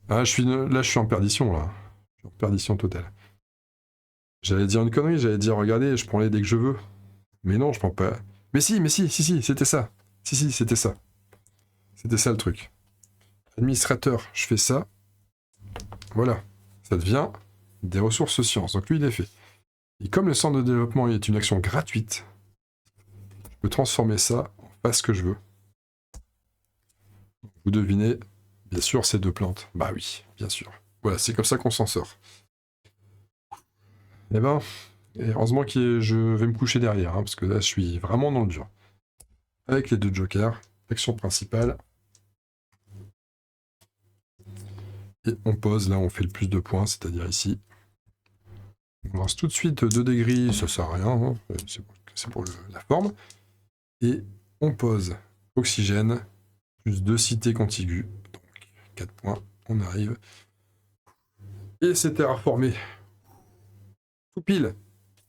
Ah, là, je suis en perdition, là. Je suis en perdition totale. J'allais dire une connerie, j'allais dire, regardez, je prends les dés que je veux. Mais non, je prends pas... Mais si, c'était ça. Si, c'était ça. C'était ça le truc. Administrateur, je fais ça. Voilà. Ça devient des ressources sciences. Donc lui, il est fait. Et comme le centre de développement est une action gratuite, je peux transformer ça en faire ce que je veux. Vous devinez, bien sûr, c'est 2 plantes. Bah oui, bien sûr. Voilà, c'est comme ça qu'on s'en sort. Eh ben, heureusement que je vais me coucher derrière, hein, parce que là, je suis vraiment dans le dur. Avec les 2 jokers, action principale. Et on pose, là, on fait le plus de points, c'est-à-dire ici. On lance tout de suite 2 dés gris, ça sert à rien, hein, c'est pour la forme. Et on pose oxygène, plus 2 cités contiguës, donc 4 points, on arrive. Et c'est terraformé. Tout pile.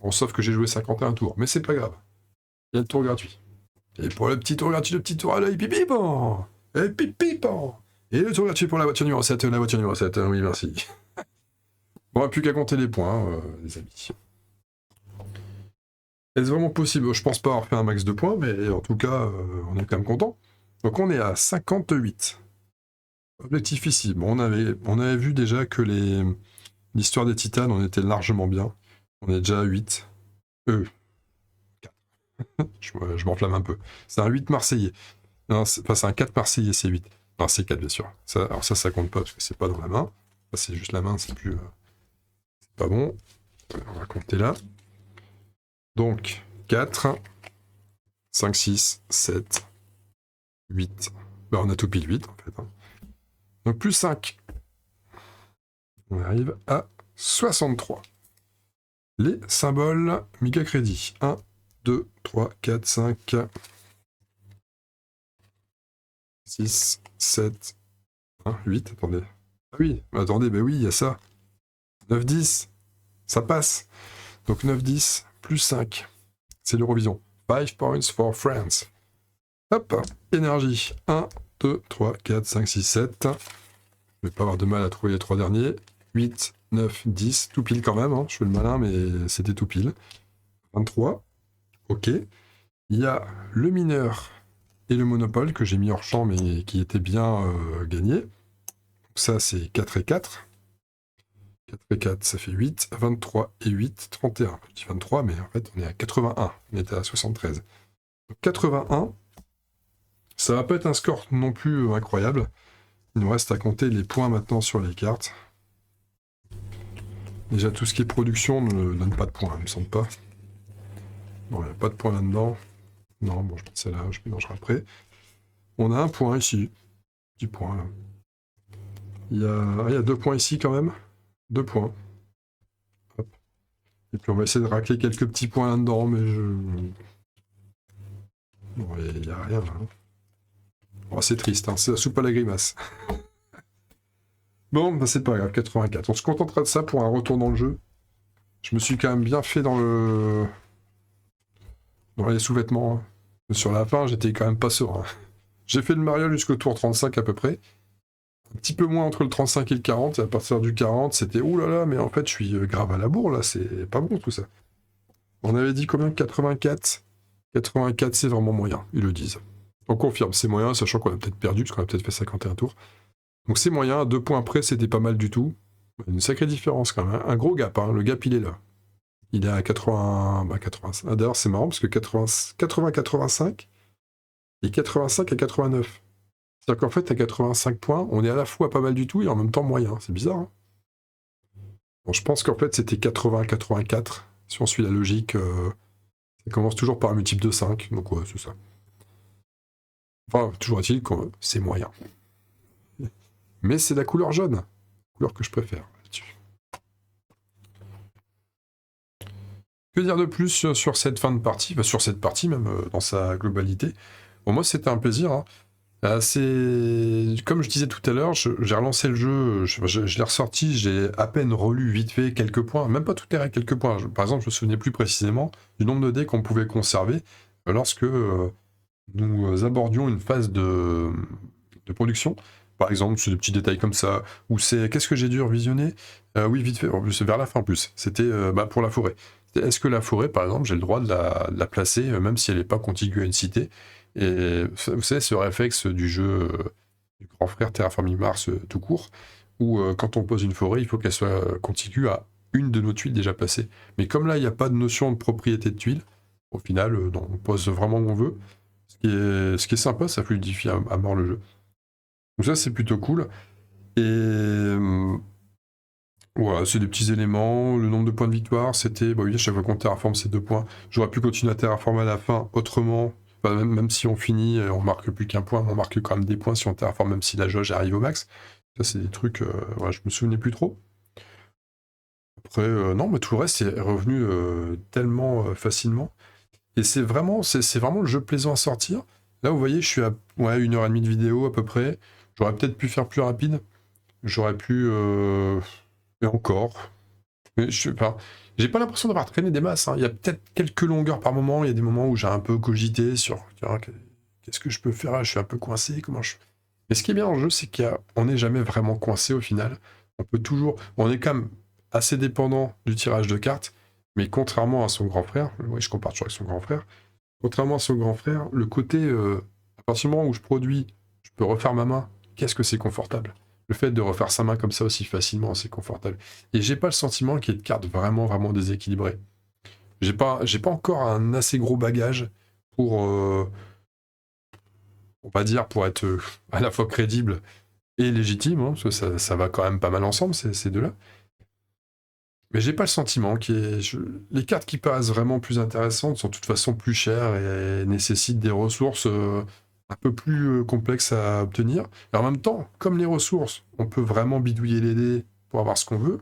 Bon, sauf que j'ai joué 51 tours, mais c'est pas grave. Il y a le tour gratuit. Et pour le petit tour gratuit, le petit tour à l'œil, pipipan. Et pipipan. Et le tour gratuit pour la voiture numéro 7, oui, merci. On n'a plus qu'à compter les points, les amis. Est-ce vraiment possible? Je pense pas avoir fait un max de points, mais en tout cas, on est quand même content. Donc on est à 58. Objectif ici. Bon, on avait vu déjà que l'histoire des titanes, on était largement bien. On est déjà à 8. 4. je m'enflamme un peu. C'est un 8 marseillais. Non, c'est un 4 marseillais, c'est 8. Non, c'est 4, bien sûr. Alors ça compte pas, parce que c'est pas dans la main. Ça, c'est juste la main, c'est plus... c'est pas bon. On va compter là. Donc, 4, 5, 6, 7, 8. Ben, on a tout pile 8, en fait. Hein. Donc, plus 5. On arrive à 63. Les symboles Mika Crédit. 1, 2, 3, 4, 5, 6, 7, 1, 8. Attendez. Ah oui, attendez, ben oui, il y a ça. 9, 10. Ça passe. Donc 9, 10, plus 5. C'est l'Eurovision. 5 points for France. Hop, énergie. 1, 2, 3, 4, 5, 6, 7. Je vais pas avoir de mal à trouver les 3 derniers. 8, 9, 10. Tout pile quand même. Hein. Je fais le malin, mais c'était tout pile. 23. Ok. Il y a le mineur et le monopole que j'ai mis hors champ, mais qui était bien gagné. Donc ça, c'est 4 et 4. 4 et 4, ça fait 8. 23 et 8, 31. Je dis 23, mais en fait, on est à 81. On était à 73. Donc 81, ça va pas être un score non plus incroyable. Il nous reste à compter les points maintenant sur les cartes. Déjà, tout ce qui est production ne donne pas de points, il me semble pas. Bon, il n'y a pas de points là-dedans. Non, bon, je mets celle-là, je mélangerai après. On a un point ici. Petit point, là. Il y a 2 points ici, quand même. 2 points. Hop. Et puis, on va essayer de racler quelques petits points là-dedans, mais je... Bon, il n'y a rien, là. Oh, c'est triste, hein. C'est la soupe à la grimace. Bon, bah, c'est pas grave, 84. On se contentera de ça pour un retour dans le jeu. Je me suis quand même bien fait dans les sous-vêtements. Hein. Sur la fin, j'étais quand même pas serein. J'ai fait le mariole jusqu'au tour 35 à peu près. Un petit peu moins entre le 35 et le 40. Et à partir du 40, c'était oulala, mais en fait, je suis grave à la bourre là. C'est pas bon tout ça. On avait dit combien? 84. 84, c'est vraiment moyen, ils le disent. On confirme, c'est moyen, sachant qu'on a peut-être perdu, parce qu'on a peut-être fait 51 tours. Donc c'est moyen, à 2 points près, c'était pas mal du tout. Une sacrée différence quand même, hein. Un gros gap, hein. Le gap il est là. Il est à 80... 85. Ah, d'ailleurs c'est marrant, parce que 80-85 et 85 à 89. C'est-à-dire qu'en fait, à 85 points, on est à la fois pas mal du tout et en même temps moyen. C'est bizarre, hein. Bon, je pense qu'en fait, c'était 80-84. Si on suit la logique, ça commence toujours par un multiple de 5. Donc ouais, c'est ça. Enfin, toujours est-il que c'est moyen. Mais c'est la couleur jaune. Couleur que je préfère là-dessus. Que dire de plus sur cette fin de partie? Sur cette partie, même dans sa globalité. Bon, moi, c'était un plaisir, hein. Comme je disais tout à l'heure, j'ai relancé le jeu, je l'ai ressorti, j'ai à peine relu vite fait quelques points, même pas toutes les règles, quelques points. Par exemple, je me souvenais plus précisément du nombre de dés qu'on pouvait conserver lorsque nous abordions une phase de production. Par exemple, c'est des petits détails comme ça, ou c'est qu'est-ce que j'ai dû revisionner? Oui, vite fait, en plus, c'est vers la fin en plus. C'était pour la forêt. Est-ce que la forêt, par exemple, j'ai le droit de la placer, même si elle n'est pas contiguë à une cité? Et vous savez, ce réflexe du jeu du grand frère Terraforming Mars tout court, où quand on pose une forêt, il faut qu'elle soit contiguë à une de nos tuiles déjà placées. Mais comme là, il n'y a pas de notion de propriété de tuiles, au final, on pose vraiment où on veut. Ce qui est sympa, ça fluidifie à mort le jeu. Donc ça, c'est plutôt cool. Et voilà, c'est des petits éléments. Le nombre de points de victoire, c'était... Bah oui, à chaque fois qu'on terraforme, c'est 2 points. J'aurais pu continuer à terraformer à la fin autrement. Enfin, même si on finit, on marque plus qu'un point, on marque quand même des points si on terraforme, même si la jauge arrive au max. Ça, c'est des trucs... voilà, je me souvenais plus trop. Après, non, mais tout le reste est revenu tellement facilement. Et c'est vraiment le jeu plaisant à sortir. Là, vous voyez, je suis à 1h30 de vidéo à peu près. J'aurais peut-être pu faire plus rapide. J'aurais pu... Et encore. Mais j'ai pas l'impression d'avoir traîné des masses, hein. Il y a peut-être quelques longueurs par moment. Il y a des moments où j'ai un peu cogité sur tiens, qu'est-ce que je peux faire là, je suis un peu coincé. Mais ce qui est bien dans le jeu, c'est qu'on n'est jamais vraiment coincé au final. On peut toujours... On est quand même assez dépendant du tirage de cartes. Mais contrairement à son grand frère, oui, je compare toujours avec son grand frère, contrairement à son grand frère, le côté, à partir du moment où je produis, je peux refaire ma main, qu'est-ce que c'est confortable. Le fait de refaire sa main comme ça aussi facilement, c'est confortable. Et j'ai pas le sentiment qu'il y ait de cartes vraiment, vraiment déséquilibrées. J'ai pas encore un assez gros bagage pour, on va dire, pour être à la fois crédible et légitime, hein, parce que ça va quand même pas mal ensemble, ces deux-là. Mais j'ai pas le sentiment les cartes qui paraissent vraiment plus intéressantes sont de toute façon plus chères et nécessitent des ressources un peu plus complexes à obtenir. Et en même temps, comme les ressources, on peut vraiment bidouiller les dés pour avoir ce qu'on veut.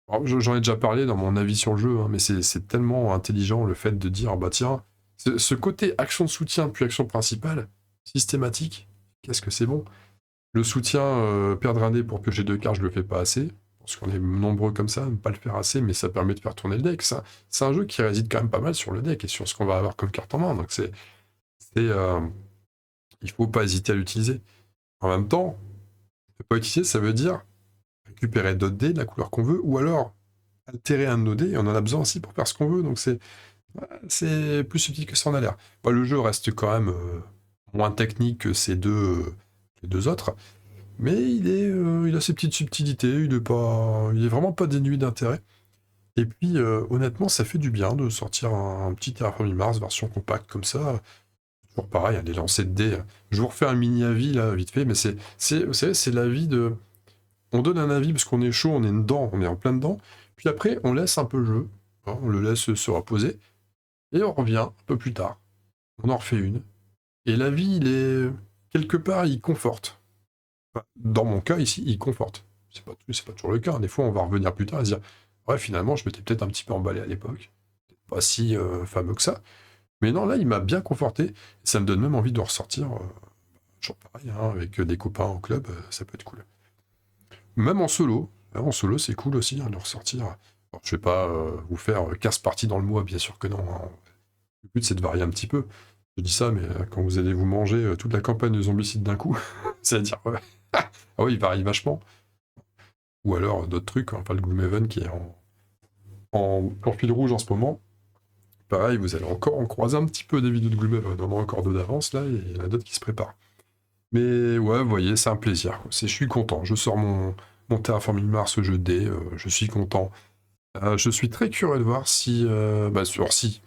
Alors, j'en ai déjà parlé dans mon avis sur le jeu, hein, mais c'est tellement intelligent le fait de dire, bah tiens, ce côté action de soutien puis action principale, systématique, qu'est-ce que c'est bon. Le soutien, perdre un dé pour piocher 2 cartes, je le fais pas assez. Parce qu'on est nombreux comme ça, ne pas le faire assez, mais ça permet de faire tourner le deck. C'est un jeu qui réside quand même pas mal sur le deck et sur ce qu'on va avoir comme carte en main. Donc il faut pas hésiter à l'utiliser. En même temps, ne pas utiliser, ça veut dire récupérer d'autres dés de la couleur qu'on veut, ou alors altérer un de nos dés, et on en a besoin aussi pour faire ce qu'on veut. Donc c'est plus subtil que ça en a l'air. Bon, le jeu reste quand même moins technique que les deux autres. Mais il a ses petites subtilités, il est vraiment pas dénué d'intérêt. Et puis, honnêtement, ça fait du bien de sortir un petit Terraforming Mars version compacte comme ça. Toujours pareil, les lancers de dés. Je vous refais un mini-avis, là, vite fait, mais vous savez, c'est l'avis de... On donne un avis parce qu'on est chaud, on est dedans, on est en plein dedans. Puis après, on laisse un peu le jeu, hein, on le laisse se reposer, et on revient un peu plus tard. On en refait une. Et l'avis, quelque part, il conforte. Dans mon cas, ici, il conforte. C'est pas toujours le cas. Des fois, on va revenir plus tard et se dire ouais, finalement, je m'étais peut-être un petit peu emballé à l'époque. Pas si fameux que ça. Mais non, là, il m'a bien conforté. Ça me donne même envie de ressortir. Toujours pareil, hein, avec des copains au club, ça peut être cool. Même en solo. En solo, c'est cool aussi hein, de ressortir. Alors, je vais pas vous faire 15 parties dans le mois, bien sûr que non, hein. Le but, c'est de varier un petit peu. Je dis ça, mais quand vous allez vous manger toute la campagne de Zombicide d'un coup, c'est-à-dire ouais. Ah oui, il varie vachement. Ou alors d'autres trucs, enfin le Gloomhaven qui est en fil rouge en ce moment. Pareil, vous allez encore en croiser un petit peu des vidéos de Gloomhaven. On a encore deux d'avance là, et il y en a d'autres qui se préparent. Mais ouais, vous voyez, c'est un plaisir, quoi. Je suis content. Je sors mon Terraforming Mars jeu de dés, je suis content. Je suis très curieux de voir si... si...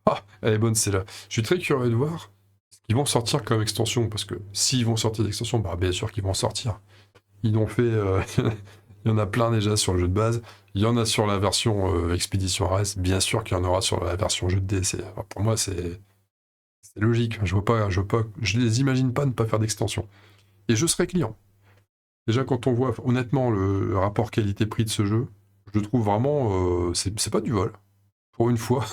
Ah, elle est bonne, c'est là. Je suis très curieux de voir ce qu'ils vont sortir comme extension, parce que s'ils vont sortir des extensions, bah bien sûr qu'ils vont sortir. Ils ont fait... il y en a plein déjà sur le jeu de base. Il y en a sur la version Expedition Res. Bien sûr qu'il y en aura sur la version jeu de dés. Pour moi, c'est logique. Je les imagine pas ne pas faire d'extension. Et je serai client. Déjà, quand on voit honnêtement le rapport qualité-prix de ce jeu, je trouve vraiment... c'est pas du vol. Pour une fois,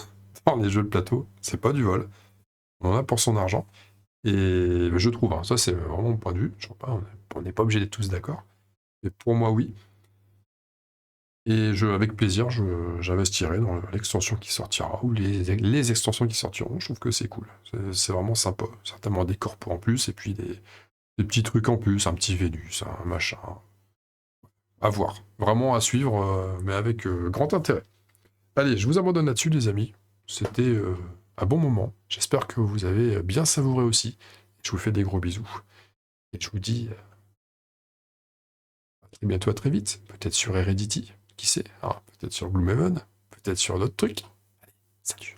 dans les jeux de plateau, c'est pas du vol. On en a pour son argent. Et je trouve, hein, ça c'est vraiment mon point de vue. Je sais pas, on n'est pas obligé d'être tous d'accord. Mais pour moi, oui. Et avec plaisir, j'investirai dans l'extension qui sortira, ou les extensions qui sortiront. Je trouve que c'est cool. C'est vraiment sympa. Certainement des corpos en plus, et puis des petits trucs en plus, un petit Vénus, un machin. À voir. Vraiment à suivre, mais avec grand intérêt. Allez, je vous abandonne là-dessus, les amis. C'était un bon moment. J'espère que vous avez bien savouré aussi. Je vous fais des gros bisous. Et je vous dis à très bientôt, à très vite. Peut-être sur Heredity, qui sait, hein, peut-être sur Gloomhaven, peut-être sur d'autres trucs. Allez, salut.